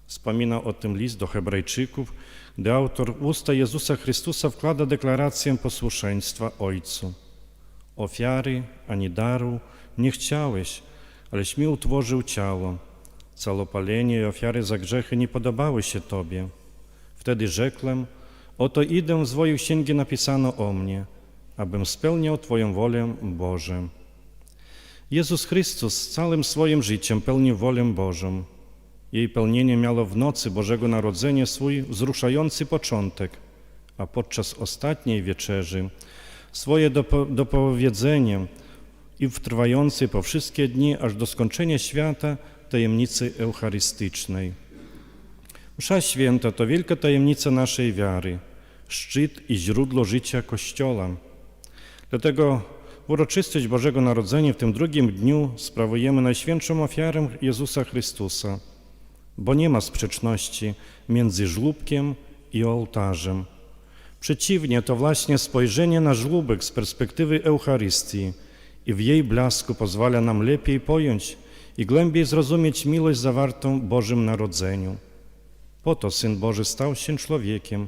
Speaker 7: Wspomina o tym list do Hebrajczyków, gdy autor w usta Jezusa Chrystusa wkłada deklarację posłuszeństwa Ojcu. Ofiary ani daru nie chciałeś, aleś mi utworzył ciało. Całopalenie i ofiary za grzechy nie podobały się Tobie. Wtedy rzekłem, oto idę z Twojej księgi napisano o mnie, abym spełniał Twoją wolę, Boże. Jezus Chrystus całym swoim życiem pełnił wolę Bożą. Jej pełnienie miało w nocy Bożego Narodzenia swój wzruszający początek, a podczas ostatniej wieczerzy swoje dopowiedzenie i w trwającej po wszystkie dni aż do skończenia świata tajemnicy eucharystycznej. Msza święta to wielka tajemnica naszej wiary, szczyt i źródło życia Kościoła. Dlatego uroczystość Bożego Narodzenia w tym drugim dniu sprawujemy najświętszą ofiarę Jezusa Chrystusa, bo nie ma sprzeczności między żłóbkiem i ołtarzem. Przeciwnie, to właśnie spojrzenie na żłóbek z perspektywy Eucharystii i w jej blasku pozwala nam lepiej pojąć i głębiej zrozumieć miłość zawartą w Bożym Narodzeniu. Po to Syn Boży stał się człowiekiem,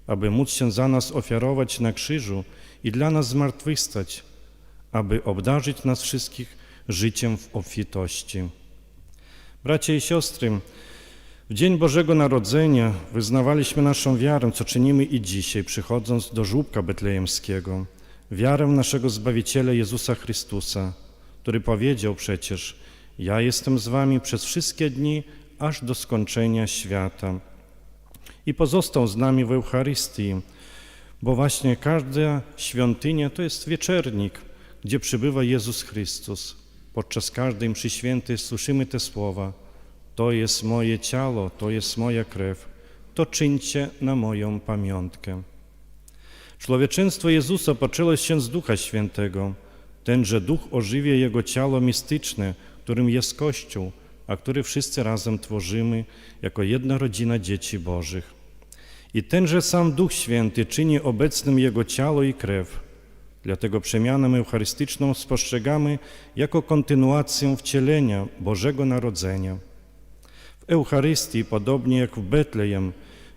Speaker 7: aby móc się za nas ofiarować na krzyżu i dla nas zmartwychwstać, aby obdarzyć nas wszystkich życiem w obfitości. Bracia i siostry, w dzień Bożego Narodzenia wyznawaliśmy naszą wiarę, co czynimy i dzisiaj, przychodząc do żłóbka betlejemskiego, wiarę naszego Zbawiciela Jezusa Chrystusa, który powiedział przecież: ja jestem z wami przez wszystkie dni, aż do skończenia świata. I pozostał z nami w Eucharystii, bo właśnie każda świątynia to jest wieczernik, gdzie przybywa Jezus Chrystus. Podczas każdej mszy świętej słyszymy te słowa: to jest moje ciało, to jest moja krew, to czyńcie na moją pamiątkę. Człowieczeństwo Jezusa poczęło się z Ducha Świętego. Tenże Duch ożywia Jego ciało mistyczne, którym jest Kościół, a który wszyscy razem tworzymy jako jedna rodzina dzieci Bożych. I tenże sam Duch Święty czyni obecnym Jego ciało i krew. Dlatego przemianę eucharystyczną spostrzegamy jako kontynuację wcielenia Bożego Narodzenia. W Eucharystii, podobnie jak w Betlejem,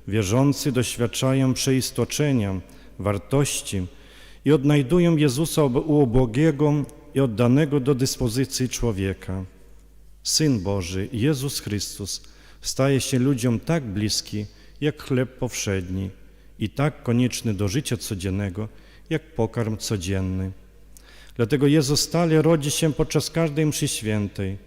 Speaker 7: wierzący doświadczają przeistoczenia, wartości i odnajdują Jezusa u ubogiego i oddanego do dyspozycji człowieka. Syn Boży, Jezus Chrystus, staje się ludziom tak bliski, jak chleb powszedni i tak konieczny do życia codziennego, jak pokarm codzienny. Dlatego Jezus stale rodzi się podczas każdej mszy świętej,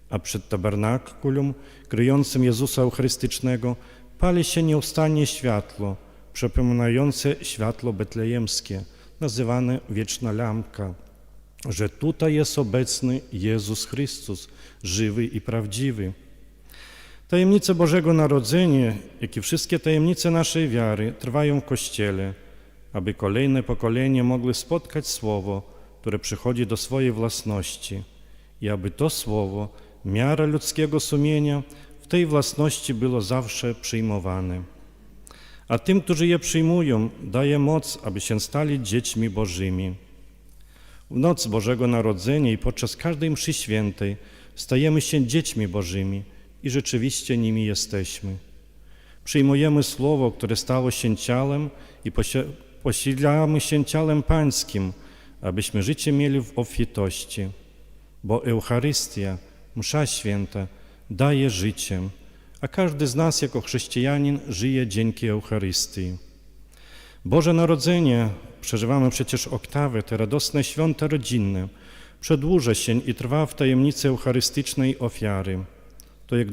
Speaker 7: a przed tabernakulum kryjącym Jezusa Eucharystycznego pali się nieustannie światło, przypominające światło betlejemskie, nazywane wieczna lampka, że tutaj jest obecny Jezus Chrystus, żywy i prawdziwy. Tajemnice Bożego Narodzenia, jak i wszystkie tajemnice naszej wiary trwają w Kościele, aby kolejne pokolenia mogły spotkać Słowo, które przychodzi do swojej własności i aby to Słowo, miara ludzkiego sumienia, w tej własności było zawsze przyjmowane. a tym, którzy je przyjmują, daje moc, aby się stali dziećmi Bożymi. W noc Bożego Narodzenia i podczas każdej mszy świętej stajemy się dziećmi Bożymi i rzeczywiście nimi jesteśmy. Przyjmujemy Słowo, które stało się ciałem i posilamy się ciałem Pańskim, abyśmy życie mieli w obfitości, bo Eucharystia, msza święta, daje życie, a każdy z nas jako chrześcijanin żyje dzięki Eucharystii. Boże Narodzenie przeżywamy przecież oktawy, te radosne świąta rodzinne, przedłuża się i trwa w tajemnicy eucharystycznej ofiary. To jak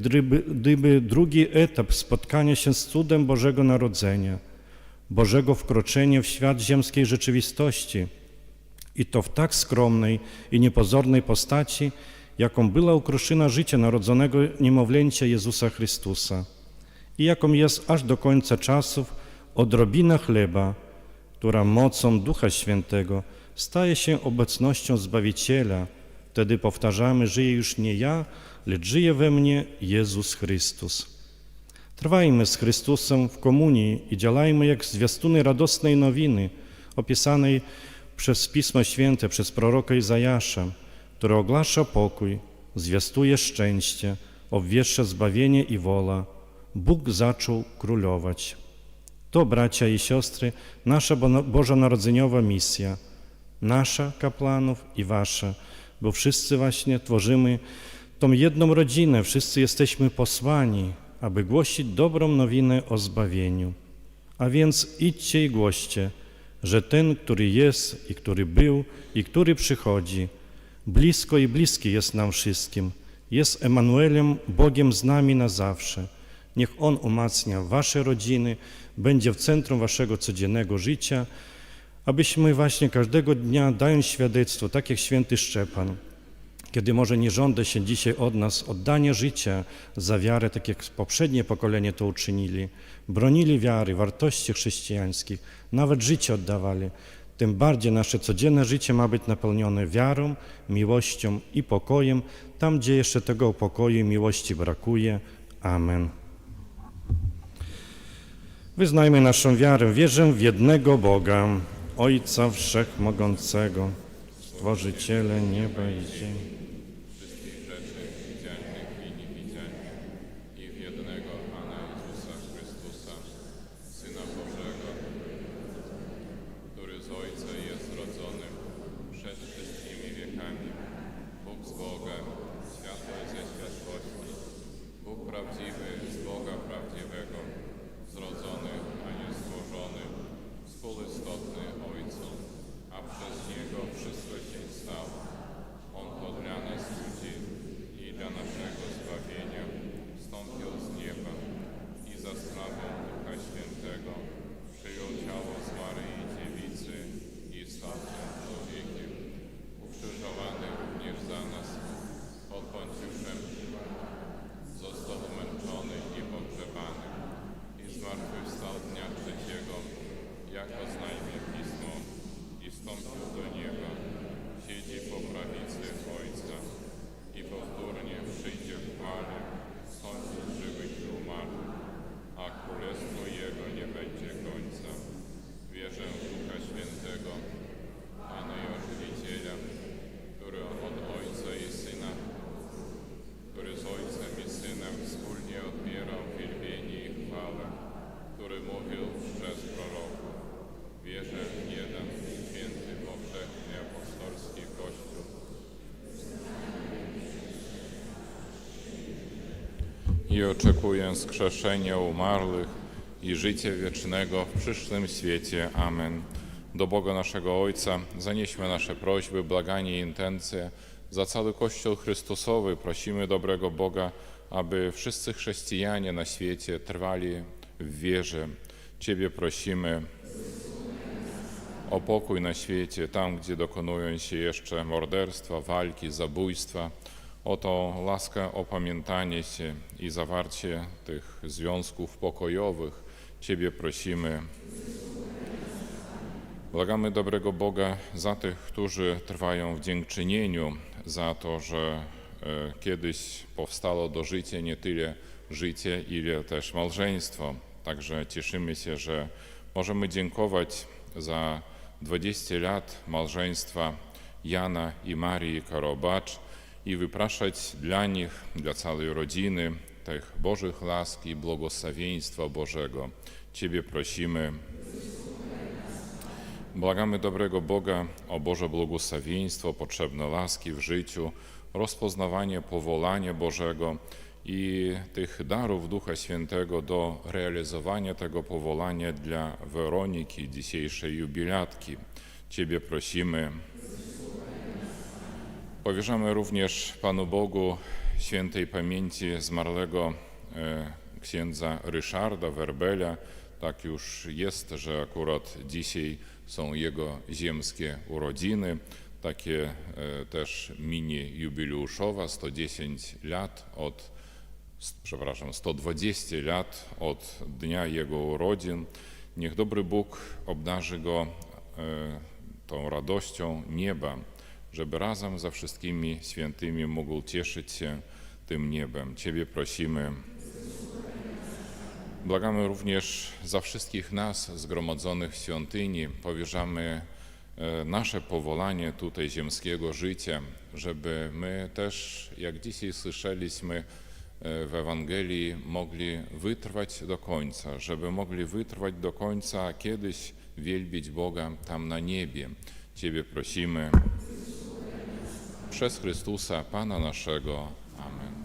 Speaker 7: gdyby drugi etap spotkania się z cudem Bożego Narodzenia, Bożego wkroczenia w świat ziemskiej rzeczywistości i to w tak skromnej i niepozornej postaci, jaką była okruszyna życia narodzonego niemowlęcia Jezusa Chrystusa i jaką jest aż do końca czasów odrobina chleba, która mocą Ducha Świętego staje się obecnością Zbawiciela. Wtedy powtarzamy, żyje już nie ja, lecz żyje we mnie Jezus Chrystus. Trwajmy z Chrystusem w komunii i działajmy jak zwiastuny radosnej nowiny opisanej przez Pismo Święte, przez proroka Izajasza, który ogłasza pokój, zwiastuje szczęście, obwieszcza zbawienie i wola. Bóg zaczął królować. To, bracia i siostry, nasza bożonarodzeniowa misja, nasza, kapłanów i wasza, bo wszyscy właśnie tworzymy tą jedną rodzinę, wszyscy jesteśmy posłani, aby głosić dobrą nowinę o zbawieniu. A więc idźcie i głoście, że ten, który jest i który był i który przychodzi, blisko i bliski jest nam wszystkim, jest Emanuelem, Bogiem z nami na zawsze. Niech On umacnia wasze rodziny, będzie w centrum waszego codziennego życia, abyśmy właśnie każdego dnia, dając świadectwo, tak jak święty Szczepan, kiedy może nie żąda się dzisiaj od nas oddania życia za wiarę, tak jak poprzednie pokolenie to uczynili, bronili wiary, wartości chrześcijańskich, nawet życie oddawali, tym bardziej nasze codzienne życie ma być napełnione wiarą, miłością i pokojem, tam gdzie jeszcze tego pokoju i miłości brakuje. Amen. Wyznajmy naszą wiarę. Wierzę w jednego Boga, Ojca Wszechmogącego, Stworzyciela nieba i ziemi.
Speaker 8: Wszystkich rzeczy widzialnych i niewidzialnych i w jednego Pana Jezusa Chrystusa, Syna Bożego, który z Ojca jest rodzony przed wszystkimi wiekami, Bóg z Boga, światło ze światłości, Bóg prawdziwy z Boga prawdziwego, zrodzony, a nie stworzony, współistotny Ojcu, a przez Niego wszystko się stało. On to dla nas ludzi i dla naszego zbawienia wstąpił z nieba i za sprawą Ducha Świętego przyjął ciało z Maryi Dziewicy i stał się człowiekiem, ukrzyżowany również za nas, pod Poncjuszem został umęczony i pogrzebany i zmartwychwstał dnia trzeciego, jako znajmie Pismo, i wstąpił do nieba, siedzi po prawicy Ojca i powtórnie przyjdzie w chwale sądzić żywych i umarłych, a królestwo Jego nie będzie końca. Wierzę w Ducha Świętego, Pana i Ożywiciela, który od Ojca i Syna, który z Ojcem i Synem wspólnie odbierał wielbienie i chwałę, który mówił przez proroków. Wierzę w jeden święty, powszechny, apostolski Kościół. I oczekuję skrzeszenia umarłych i życia wiecznego w przyszłym świecie. Amen. Do Boga naszego Ojca zanieśmy nasze prośby, błaganie i intencje. Za cały Kościół Chrystusowy prosimy dobrego Boga, aby wszyscy chrześcijanie na świecie trwali w wierze. Ciebie prosimy o pokój na świecie, tam gdzie dokonują się jeszcze morderstwa, walki, zabójstwa, o tą laskę opamiętanie się i zawarcie tych związków pokojowych. Ciebie prosimy. Błagamy dobrego Boga za tych, którzy trwają w dziękczynieniu, za to, że kiedyś powstało do życia nie tyle życie, ile też małżeństwo. Także cieszymy się, że możemy dziękować za 20 lat małżeństwa Jana i Marii Karobacz i wypraszać dla nich, dla całej rodziny, tych Bożych łask i błogosławieństwa Bożego. Ciebie prosimy. Błagamy dobrego Boga o Boże błogosławieństwo, potrzebne łaski w życiu, rozpoznawanie powołania Bożego i tych darów Ducha Świętego do realizowania tego powołania dla Weroniki, dzisiejszej jubilatki. Ciebie prosimy. Powierzamy również Panu Bogu świętej pamięci zmarłego księdza Ryszarda Werbela. Tak już jest, że akurat dzisiaj są jego ziemskie urodziny, takie też mini jubileuszowa, 120 lat od dnia jego urodzin. Niech dobry Bóg obdarzy go tą radością nieba, żeby razem ze wszystkimi świętymi mógł cieszyć się tym niebem. Ciebie prosimy. Błagamy również za wszystkich nas zgromadzonych w świątyni. Powierzamy nasze powołanie tutaj ziemskiego życia, żeby my też, jak dzisiaj słyszeliśmy w Ewangelii, mogli wytrwać do końca, żeby mogli wytrwać do końca, a kiedyś wielbić Boga tam na niebie. Ciebie prosimy. Przez Chrystusa, Pana naszego. Amen.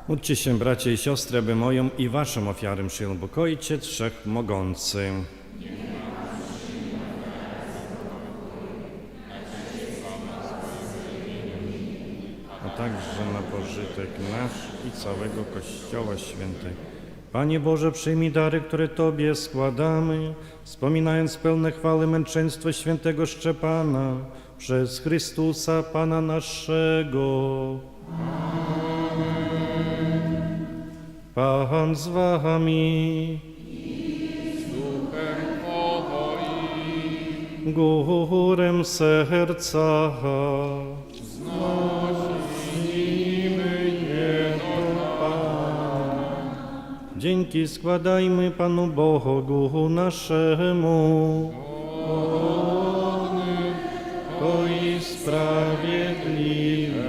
Speaker 7: Módlcie się, bracia i siostry, aby moją i waszą ofiarę przyjął Bóg Ojciec Wszechmogący. A także na pożytek nasz i całego Kościoła Świętego. Panie Boże, przyjmij dary, które Tobie składamy, wspominając pełne chwały męczeństwo świętego Szczepana, przez Chrystusa Pana naszego. Pan z wami. Górem serca dzięki składajmy Panu Bogu naszemu. To i sprawiedliwe.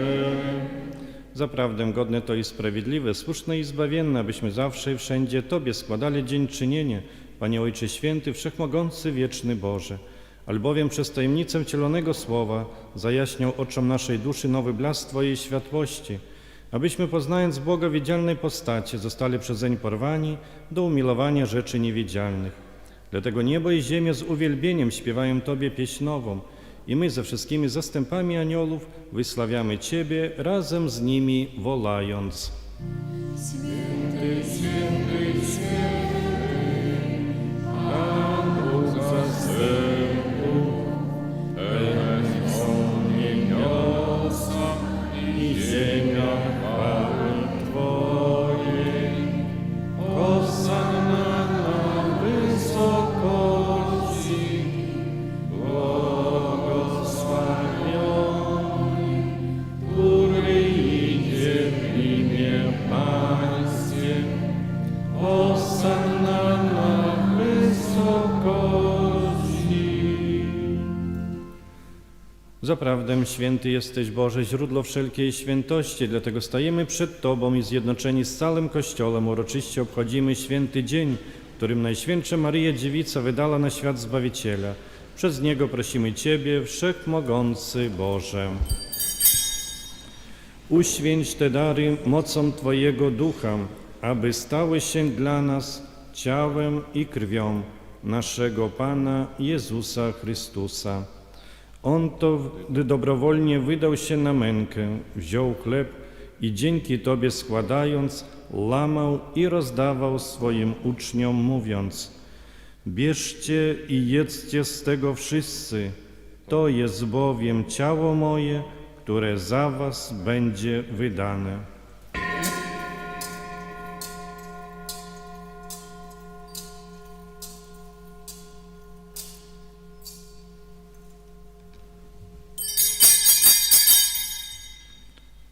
Speaker 7: Zaprawdę godne to i sprawiedliwe, słuszne i zbawienne, abyśmy zawsze i wszędzie Tobie składali dziękczynienie, Panie Ojcze Święty, Wszechmogący, Wieczny Boże. Albowiem przez tajemnicę wcielonego Słowa zajaśniał oczom naszej duszy nowy blask Twojej światłości, abyśmy poznając Boga w widzialnej postaci zostali przezeń porwani do umilowania rzeczy niewidzialnych. Dlatego niebo i ziemia z uwielbieniem śpiewają Tobie pieśń nową i my ze wszystkimi zastępami aniołów wysławiamy Ciebie razem z nimi wolając.
Speaker 6: Święty, święty, święty,
Speaker 7: Pan Bóg zastępów, i ziemia chwały Twojej. Hosanna na wysokości, błogosławiony, który idzie w imię Pańskie. Hosanna na wysokości. Zaprawdę święty jesteś, Boże, źródło wszelkiej świętości, dlatego stajemy przed Tobą i zjednoczeni z całym Kościołem uroczyście obchodzimy święty dzień, w którym Najświętsza Maryja Dziewica wydała na świat Zbawiciela. Przez Niego prosimy Ciebie, Wszechmogący Boże. Uświęć te dary mocą Twojego Ducha, aby stały się dla nas ciałem i krwią naszego Pana Jezusa Chrystusa. On to, gdy dobrowolnie wydał się na mękę, wziął chleb i dzięki Tobie składając, łamał i rozdawał swoim uczniom, mówiąc: bierzcie i jedzcie z tego wszyscy, to jest bowiem ciało moje, które za was będzie wydane.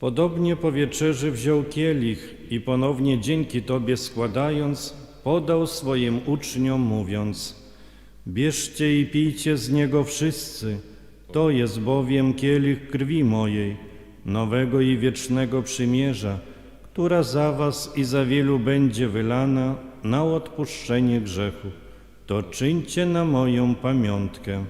Speaker 7: Podobnie po wieczerzy wziął kielich i ponownie dzięki Tobie składając, podał swoim uczniom, mówiąc: bierzcie i pijcie z niego wszyscy, to jest bowiem kielich krwi mojej, nowego i wiecznego przymierza, która za was i za wielu będzie wylana na odpuszczenie grzechu. To czyńcie na moją pamiątkę.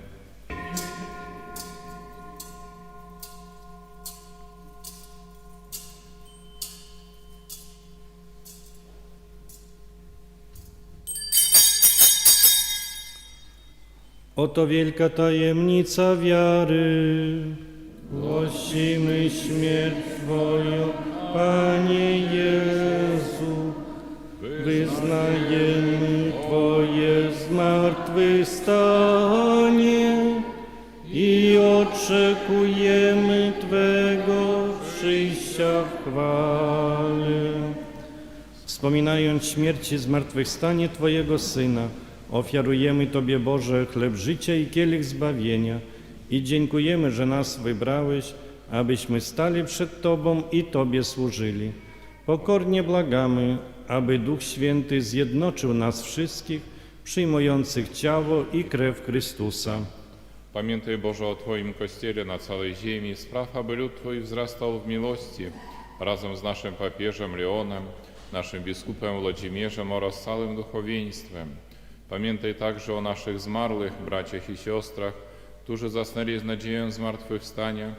Speaker 7: Oto wielka tajemnica wiary. Głosimy śmierć Twoją, Panie Jezu. Wyznajemy Twoje zmartwychwstanie i oczekujemy Twego przyjścia w chwale. Wspominając śmierć i zmartwychwstanie Twojego Syna, ofiarujemy Tobie, Boże, chleb życia i kielich zbawienia i dziękujemy, że nas wybrałeś, abyśmy stali przed Tobą i Tobie służyli. Pokornie błagamy, aby Duch Święty zjednoczył nas wszystkich, przyjmujących ciało i krew Chrystusa.
Speaker 8: Pamiętaj, Boże, o Twoim Kościele na całej ziemi. Spraw, aby lud Twój wzrastał w miłości razem z naszym papieżem Leonem, naszym biskupem Włodzimierzem oraz całym duchowieństwem. Pamiętaj także o naszych zmarłych braciach i siostrach, którzy zasnęli z nadzieją zmartwychwstania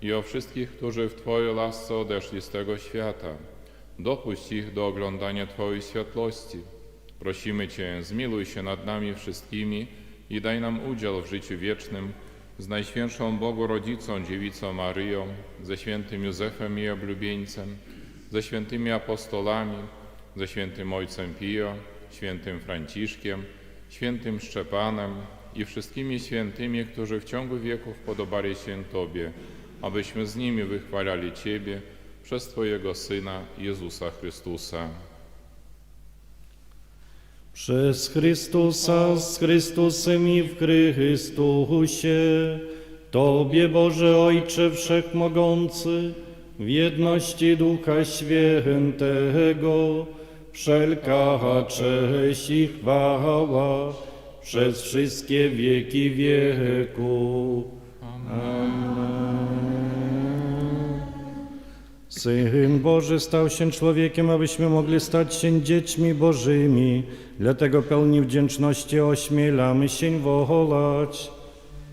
Speaker 8: i o wszystkich, którzy w Twojej łasce odeszli z tego świata. Dopuść ich do oglądania Twojej światłości. Prosimy Cię, zmiłuj się nad nami wszystkimi i daj nam udział w życiu wiecznym z Najświętszą Bogu Rodzicą, Dziewicą Maryją, ze świętym Józefem i oblubieńcem, ze świętymi apostolami, ze świętym Ojcem Pio, świętym Franciszkiem, świętym Szczepanem, i wszystkimi świętymi, którzy w ciągu wieków podobali się Tobie, abyśmy z nimi wychwalali Ciebie przez Twojego Syna Jezusa Chrystusa.
Speaker 7: Przez Chrystusa, z Chrystusem i w Chrystusie, Tobie, Boże Ojcze Wszechmogący, w jedności Ducha Świętego, wszelka cześć i chwała przez wszystkie wieki wieków. Amen. Syn Boży stał się człowiekiem, abyśmy mogli stać się dziećmi Bożymi. Dlatego pełni wdzięczności ośmielamy się wołać.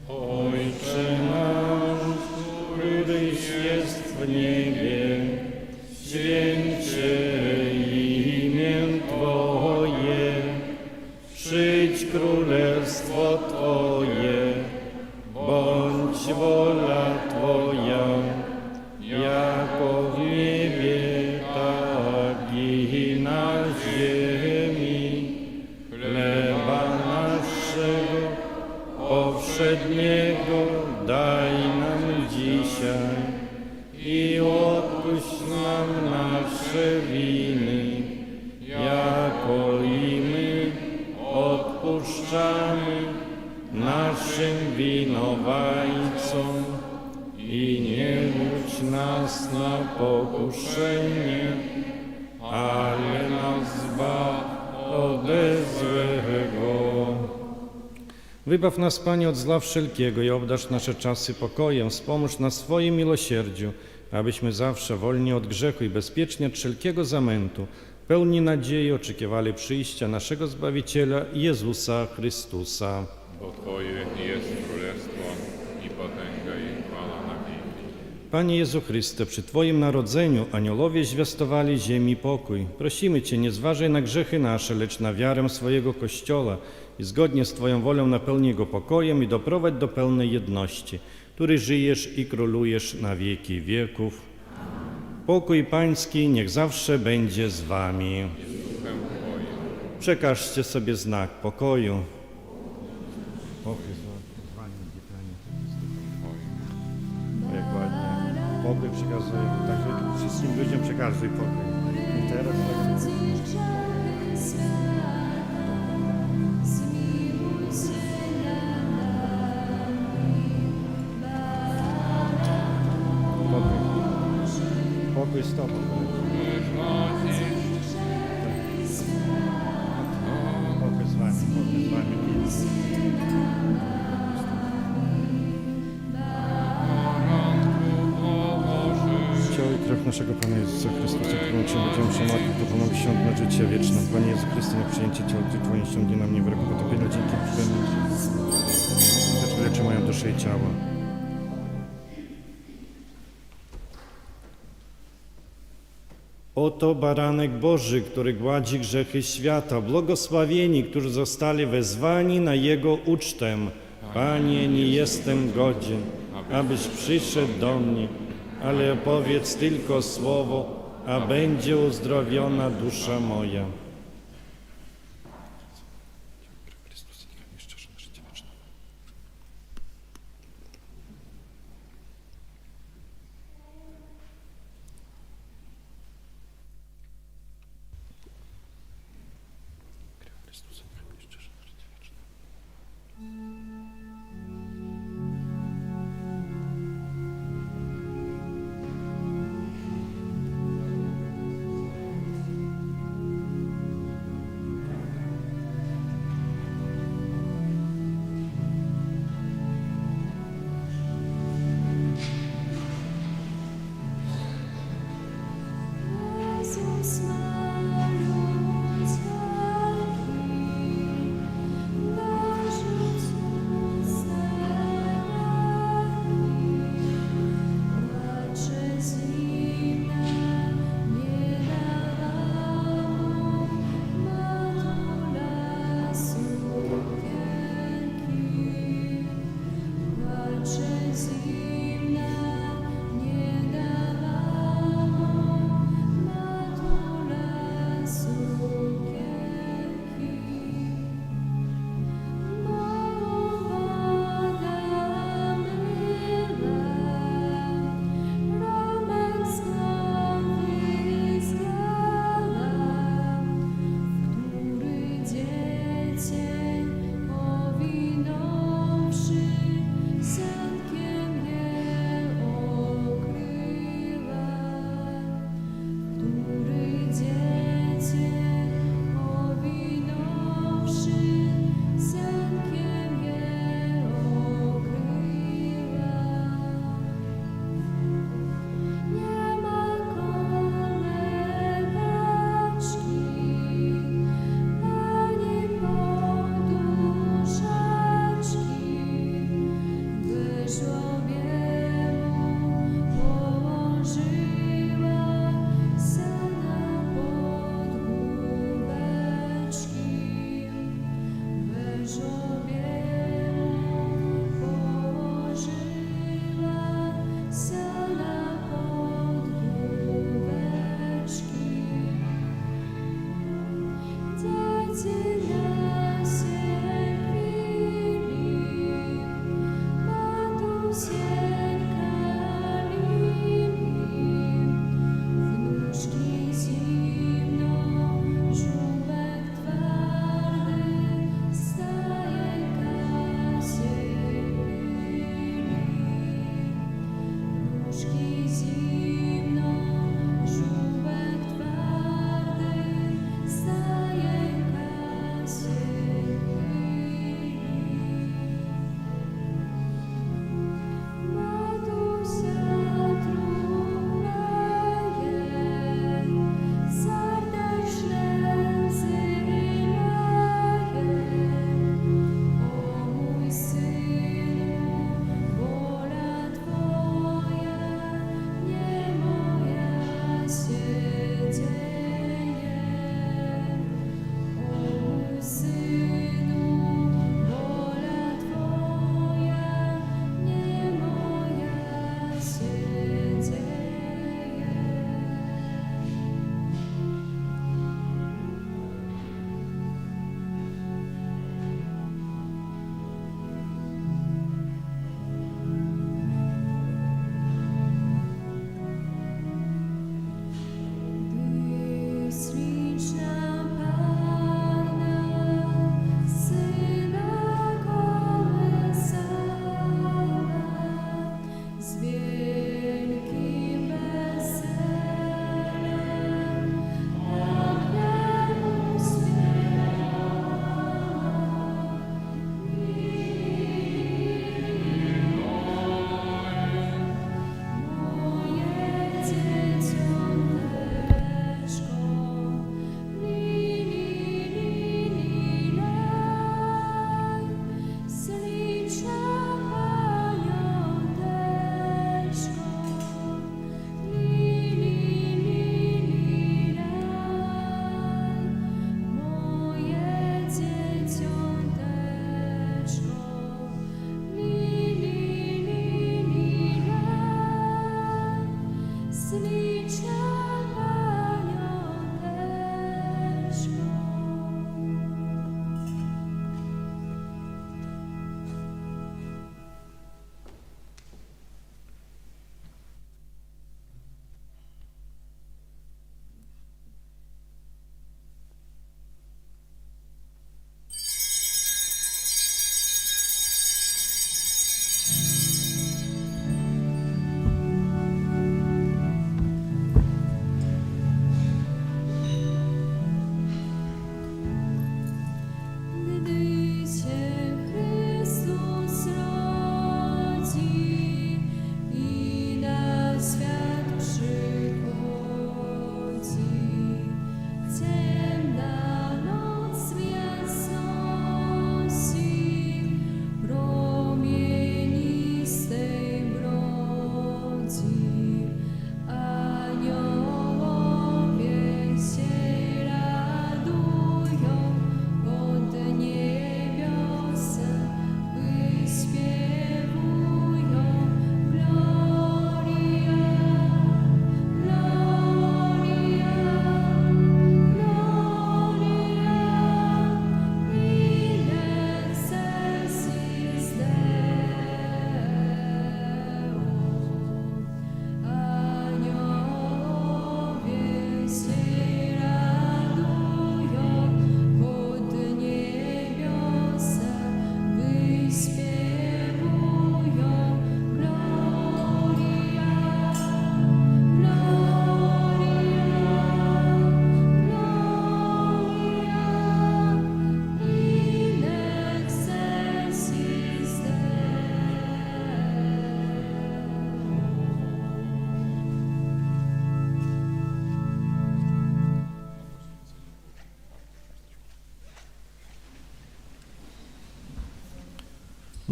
Speaker 7: Ojcze nasz, któryś jest w niebie, święć się imię Twoje, przyjdź królestwo Twoje, bądź wola Twoja, jako w niebie, tak i na ziemi. Chleba naszego powszedniego daj nam dzisiaj i odpuść nam nasze winy, jako i my odpuszczamy naszym winowajcom. I nie wódź nas na pokuszenie, ale nas zbaw ode złego. Wybaw nas, Panie, od zła wszelkiego i obdarz nasze czasy pokojem. Wspomóż nas w swoim miłosierdziu, abyśmy zawsze wolni od grzechu i bezpiecznie od wszelkiego zamętu, pełni nadziei oczekiwali przyjścia naszego Zbawiciela Jezusa Chrystusa.
Speaker 8: Bo Twoje jest królestwo i potęga i chwała na wieki.
Speaker 7: Panie Jezu Chryste, przy Twoim narodzeniu aniołowie zwiastowali ziemi pokój. Prosimy Cię, nie zważaj na grzechy nasze, lecz na wiarę swojego Kościoła i zgodnie z Twoją wolą napełnij go pokojem i doprowadź do pełnej jedności, który żyjesz i królujesz na wieki wieków. Pokój Pański niech zawsze będzie z Wami. Przekażcie sobie znak pokoju. Pokój z Wami, o, jak ładnie. Pokój przekazuję. Także wszystkim ludziom przekazuj pokój. I teraz pokój z Tobą. Pokój z Wami, pokój z Wami. Ciało i krew naszego Pana Jezusa Chrystusa, którą Cię będziemy przemartwić, to pomogę osiągnąć życie wieczne. Panie Jezu Chryste, niech przyjęcie ciała Twoje ściągnie na mnie w roku potopienia dzięki Twoje leczy moją duszę i ciało. Oto baranek Boży, który gładzi grzechy świata, błogosławieni, którzy zostali wezwani na Jego ucztę. Panie, nie jestem godzien, abyś przyszedł do mnie, ale opowiedz tylko słowo, a będzie uzdrowiona dusza moja.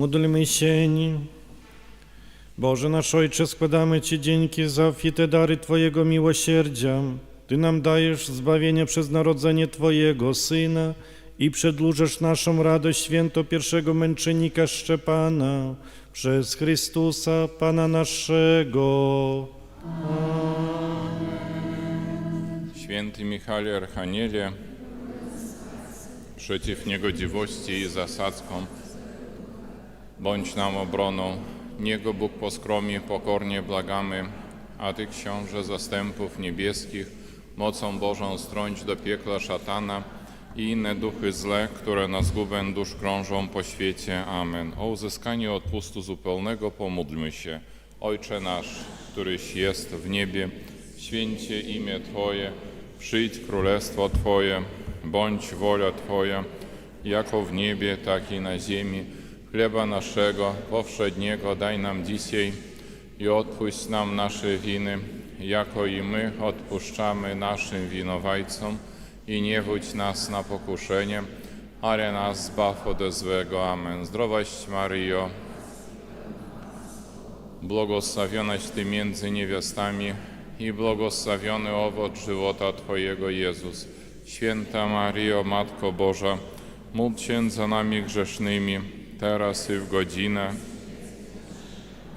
Speaker 7: Módlmy się. Boże nasz Ojcze, składamy Ci dzięki za obfite dary Twojego miłosierdzia. Ty nam dajesz zbawienie przez narodzenie Twojego Syna i przedłużasz naszą radość święto pierwszego męczennika Szczepana przez Chrystusa Pana naszego.
Speaker 8: Święty Michale Archanielie, przeciw niegodziwości i zasadzkom, bądź nam obroną. Niego Bóg poskromi, pokornie błagamy, a Ty, Książę zastępów niebieskich, mocą Bożą strąć do piekla szatana i inne duchy złe, które na zgubę dusz krążą po świecie. Amen. O uzyskanie odpustu zupełnego pomódlmy się. Ojcze nasz, któryś jest w niebie, święcie imię Twoje, przyjdź królestwo Twoje, bądź wola Twoja, jako w niebie, tak i na ziemi. Chleba naszego powszedniego daj nam dzisiaj i odpuść nam nasze winy, jako i my odpuszczamy naszym winowajcom. I nie wódź nas na pokuszenie, ale nas zbaw ode złego. Amen. Zdrowaś Maryjo, błogosławionaś Ty między niewiastami i błogosławiony owoc żywota Twojego Jezus. Święta Maryjo, Matko Boża, módl się za nami grzesznymi, teraz i w godzinę.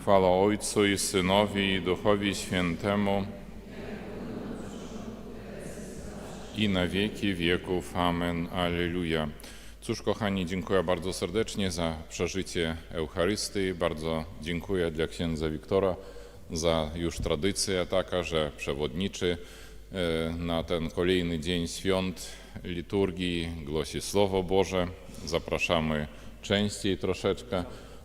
Speaker 8: Chwała Ojcu i Synowi i Duchowi Świętemu, i na wieki wieków. Amen. Alleluja. Cóż, kochani, dziękuję bardzo serdecznie za przeżycie Eucharystii. Bardzo dziękuję dla księdza Wiktora za już tradycję taka, że przewodniczy na ten kolejny dzień świąt liturgii, głosi Słowo Boże. Zapraszamy częściej troszeczkę.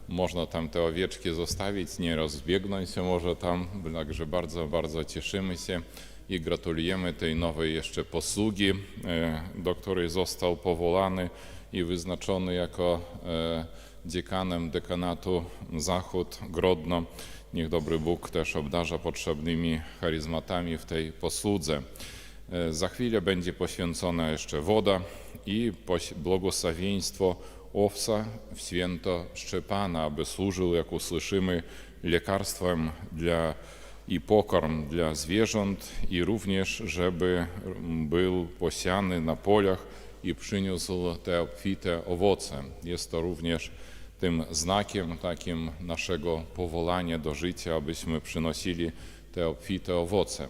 Speaker 8: Można tam te owieczki zostawić, nie rozbiegnąć się może tam, także bardzo, bardzo cieszymy się i gratulujemy tej nowej jeszcze posługi, do której został powołany i wyznaczony jako dziekanem dekanatu Zachód Grodno. Niech dobry Bóg też obdarza potrzebnymi charyzmatami w tej posłudze. Za chwilę będzie poświęcona jeszcze woda i błogosławieństwo owca w święto Szczepana, aby służył, jak usłyszymy, lekarstwem i pokarm dla zwierząt i również, żeby był posiany na polach i przyniósł te obfite owoce. Jest to również tym znakiem takim naszego powołania do życia, abyśmy przynosili te obfite owoce.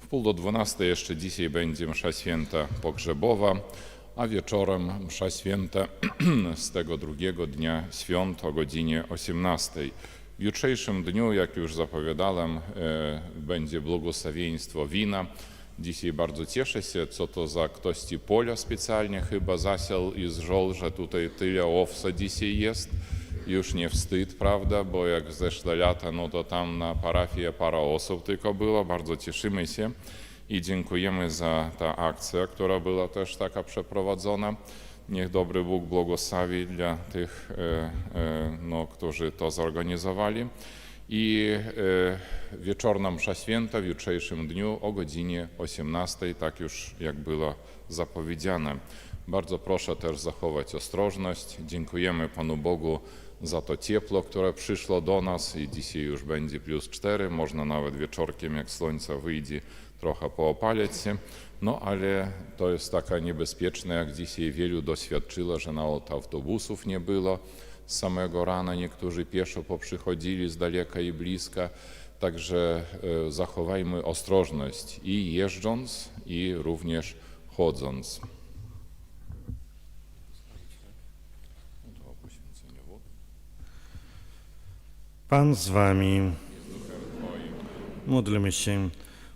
Speaker 8: W 11:30 jeszcze dzisiaj będzie msza święta pogrzebowa, a wieczorem msza święta z tego drugiego dnia świąt o godzinie 18:00. W jutrzejszym dniu, jak już zapowiadałem, będzie błogosławieństwo wina. Dzisiaj bardzo cieszę się, co to za ktoś ci pola specjalnie chyba zasiał i zżol, że tutaj tyle owca dzisiaj jest. Już nie wstyd, prawda, bo jak zeszłe lata, no to tam na parafię parę osób tylko było. Bardzo cieszymy się i dziękujemy za tę akcję, która była też taka przeprowadzona. Niech dobry Bóg błogosławi dla tych, którzy to zorganizowali. I wieczorna msza święta w jutrzejszym dniu o godzinie 18:00, tak już jak było zapowiedziane. Bardzo proszę też zachować ostrożność. Dziękujemy Panu Bogu za to ciepło, które przyszło do nas i dzisiaj już będzie +4. Można nawet wieczorkiem, jak słońce wyjdzie, trochę poopalać się. No ale to jest taka niebezpieczne, jak dzisiaj wielu doświadczyło, że nawet autobusów nie było. Z samego rana niektórzy pieszo poprzychodzili z daleka i bliska. Także zachowajmy ostrożność i jeżdżąc, i również chodząc.
Speaker 7: Pan z wami. Módlmy się.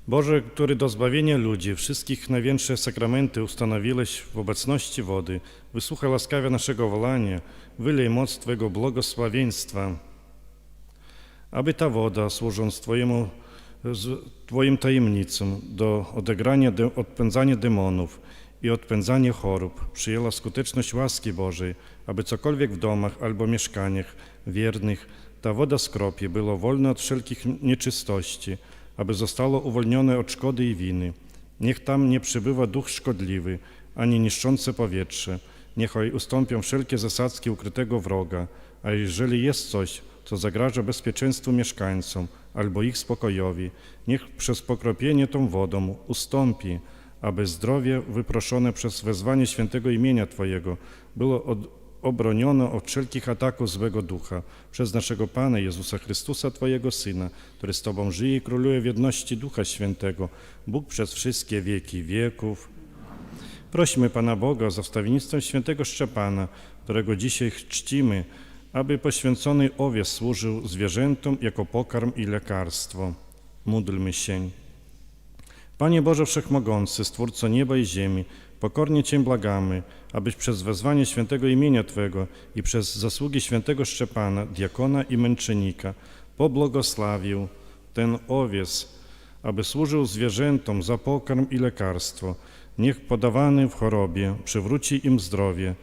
Speaker 7: Boże, który do zbawienia ludzi wszystkich największe sakramenty ustanowiłeś w obecności wody, wysłuchaj łaskawie naszego wołania, wylej moc Twojego błogosławieństwa, aby ta woda, służąc Twoim tajemnicom do odpędzania demonów i odpędzania chorób, przyjęła skuteczność łaski Bożej, aby cokolwiek w domach albo mieszkaniach wiernych ta woda skropie było wolne od wszelkich nieczystości, aby zostało uwolnione od szkody i winy. Niech tam nie przybywa duch szkodliwy, ani niszczące powietrze, Niechaj ustąpią wszelkie zasadzki ukrytego wroga, a jeżeli jest coś, co zagraża bezpieczeństwu mieszkańcom albo ich spokojowi, niech przez pokropienie tą wodą ustąpi, aby zdrowie wyproszone przez wezwanie świętego imienia Twojego było obronione od wszelkich ataków złego ducha przez naszego Pana Jezusa Chrystusa, Twojego Syna, który z Tobą żyje i króluje w jedności Ducha Świętego, Bóg przez wszystkie wieki wieków. Prośmy Pana Boga za wstawiennictwem świętego Szczepana, którego dzisiaj czcimy, aby poświęcony owiec służył zwierzętom jako pokarm i lekarstwo. Módlmy się. Panie Boże Wszechmogący, Stwórco nieba i ziemi, pokornie Cię błagamy, abyś przez wezwanie świętego imienia Twego i przez zasługi świętego Szczepana, diakona i męczennika, pobłogosławił ten owiec, aby służył zwierzętom za pokarm i lekarstwo. Niech podawany w chorobie przywróci im zdrowie,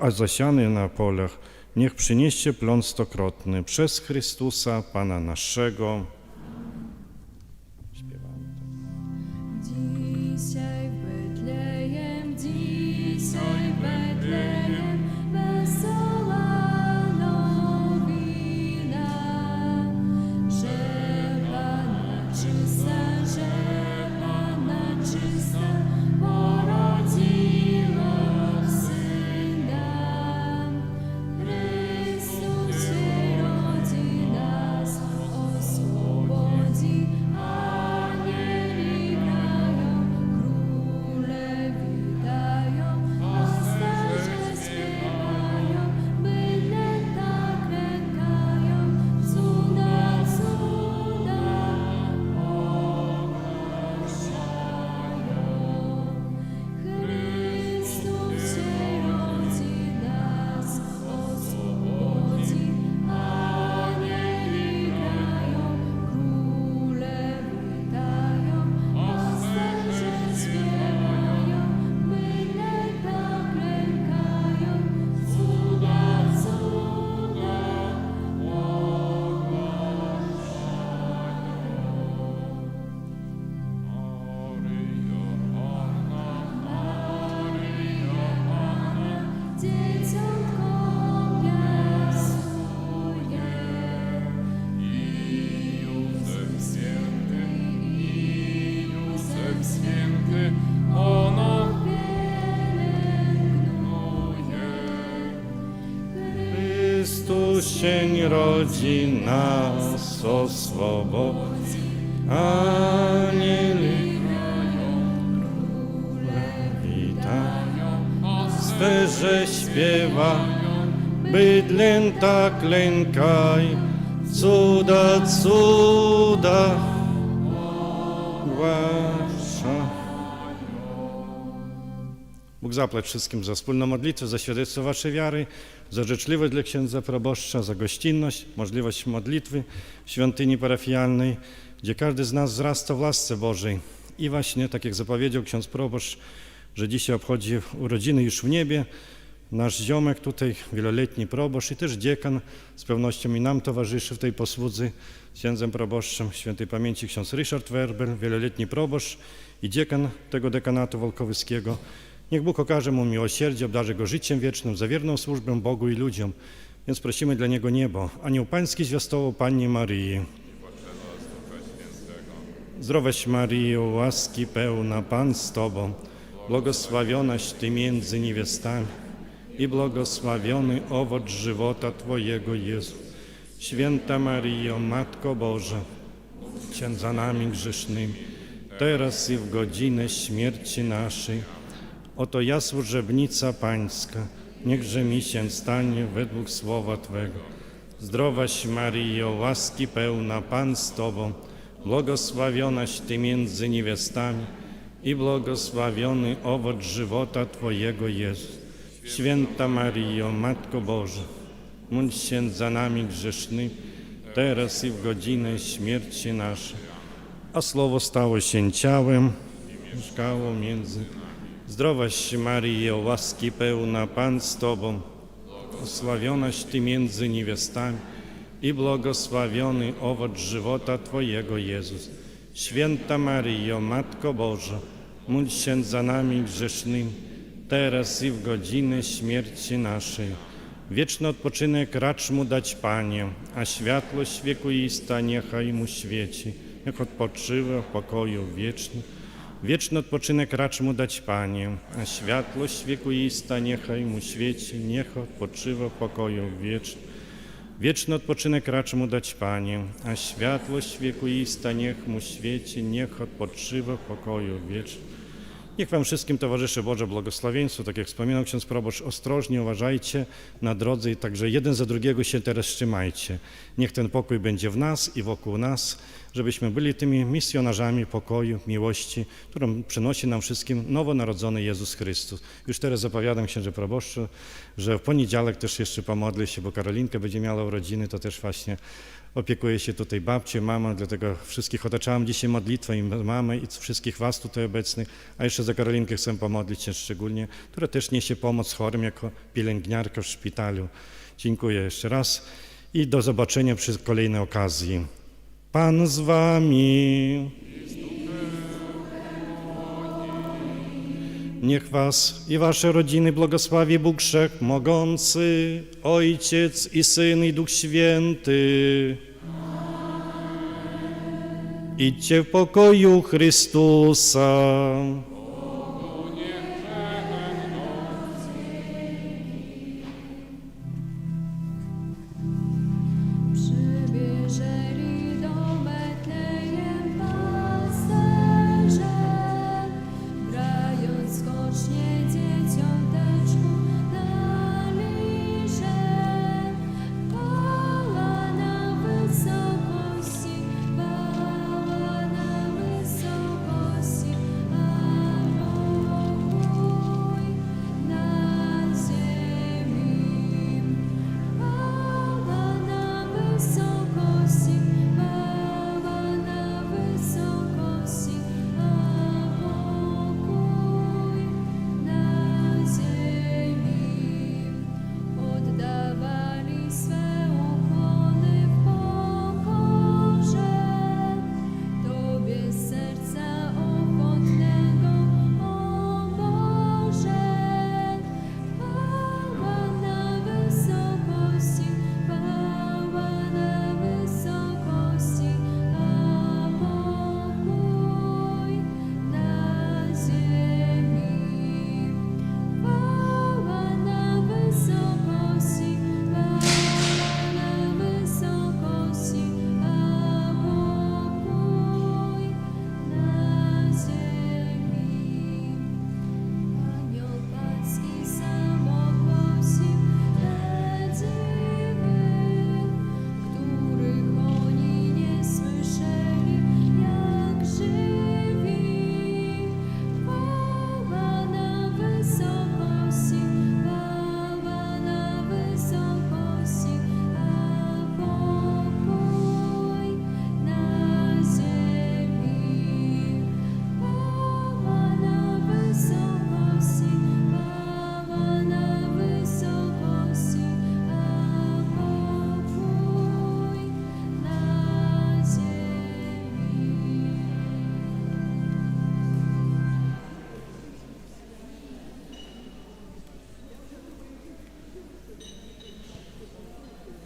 Speaker 7: a zasiany na polach niech przyniesie plon stokrotny przez Chrystusa Pana naszego.
Speaker 6: Dzisiaj w Betlejem wesoła nowina, że Panna czysta porodziła Syna. Chrystus się rodzi, nas oswobodzi, anieli grają, króle witają, pasterze śpiewają, bydlę tak klękają, cuda Chrystus się rodzi, nas oswobodzi, anieli grają, króle witają, pasterze śpiewają, bydlę tak klękają, cuda Dzieciątko piasuje, i Józef święty, ono pielęgnuje.
Speaker 7: Chrystus się rodzi, nas oswobodzi, anieli witają, pasterze śpiewają, bydlę tak lękaj, cuda głasza. Bóg zapłać wszystkim za wspólną modlitwę, za świadectwo waszej wiary, za życzliwość dla księdza proboszcza, za gościnność, możliwość modlitwy w świątyni parafialnej, gdzie każdy z nas wzrasta w łasce Bożej. I właśnie, tak jak zapowiedział ksiądz proboszcz, że dzisiaj obchodzi urodziny już w niebie, nasz ziomek tutaj, wieloletni proboszcz i też dziekan, z pewnością i nam towarzyszy w tej posłudze z księdzem proboszczem świętej pamięci ksiądz Ryszard Werbel, wieloletni proboszcz i dziekan tego dekanatu wolkowyskiego. Niech Bóg okaże mu miłosierdzie, obdarzy go życiem wiecznym, za wierną służbę Bogu i ludziom. Więc prosimy dla niego niebo. Anioł Pański zwiastował Pannie Maryi. Zdrowaś Maryjo, łaski pełna, Pan z Tobą, błogosławionaś Ty między niewiastami i błogosławiony owoc żywota Twojego, Jezu. Święta Maryjo, Matko Boża, Cię za nami grzesznymi, teraz i w godzinę śmierci naszej. Oto ja, służebnica Pańska, niechże mi się stanie według słowa Twego. Zdrowaś Maryjo, łaski pełna, Pan z Tobą, błogosławionaś Ty między niewiastami i błogosławiony owoc żywota Twojego, Jezus. Święta Maryjo, Matko Boża, módl się za nami grzesznymi, teraz i w godzinę śmierci naszej. A Słowo stało się ciałem, mieszkało między. Zdrowaś Maryjo, łaski pełna, Pan z Tobą, błogosławionaś Ty między niewiastami i błogosławiony owoc żywota Twojego, Jezus. Święta Maryjo, Matko Boża, módl się za nami grzesznymi, teraz i w godzinę śmierci naszej. Wieczny odpoczynek racz mu dać, Panie, a światłość wiekuista niechaj mu świeci. Niech odpoczywa w pokoju wiecznym. Wieczny odpoczynek racz mu dać, Panie, a światłość wiekuista niechaj mu świeci. Niech odpoczywa w pokoju wiecznym. Wieczny odpoczynek racz mu dać, Panie, a światłość wiekuista niech mu świeci. Niech odpoczywa w pokoju wiecznym. Niech Wam wszystkim towarzyszy Boże błogosławieństwo, tak jak wspominał ksiądz proboszcz, ostrożnie uważajcie na drodze i także jeden za drugiego się teraz trzymajcie. Niech ten pokój będzie w nas i wokół nas, żebyśmy byli tymi misjonarzami pokoju, miłości, którą przynosi nam wszystkim nowonarodzony Jezus Chrystus. Już teraz zapowiadam księże proboszczu, że w poniedziałek też jeszcze pomodlę się, bo Karolinka będzie miała urodziny, to też właśnie opiekuje się tutaj babcią, mamą, dlatego wszystkich otaczałem dzisiaj modlitwą i mamę i wszystkich Was tutaj obecnych, a jeszcze za Karolinkę chcę pomodlić się szczególnie, która też niesie pomoc chorym jako pielęgniarka w szpitalu. Dziękuję jeszcze raz i do zobaczenia przy kolejnej okazji. Pan z Wami. Niech Was i Wasze rodziny błogosławi Bóg Wszechmogący, Ojciec i Syn i Duch Święty. Idźcie w pokoju Chrystusa.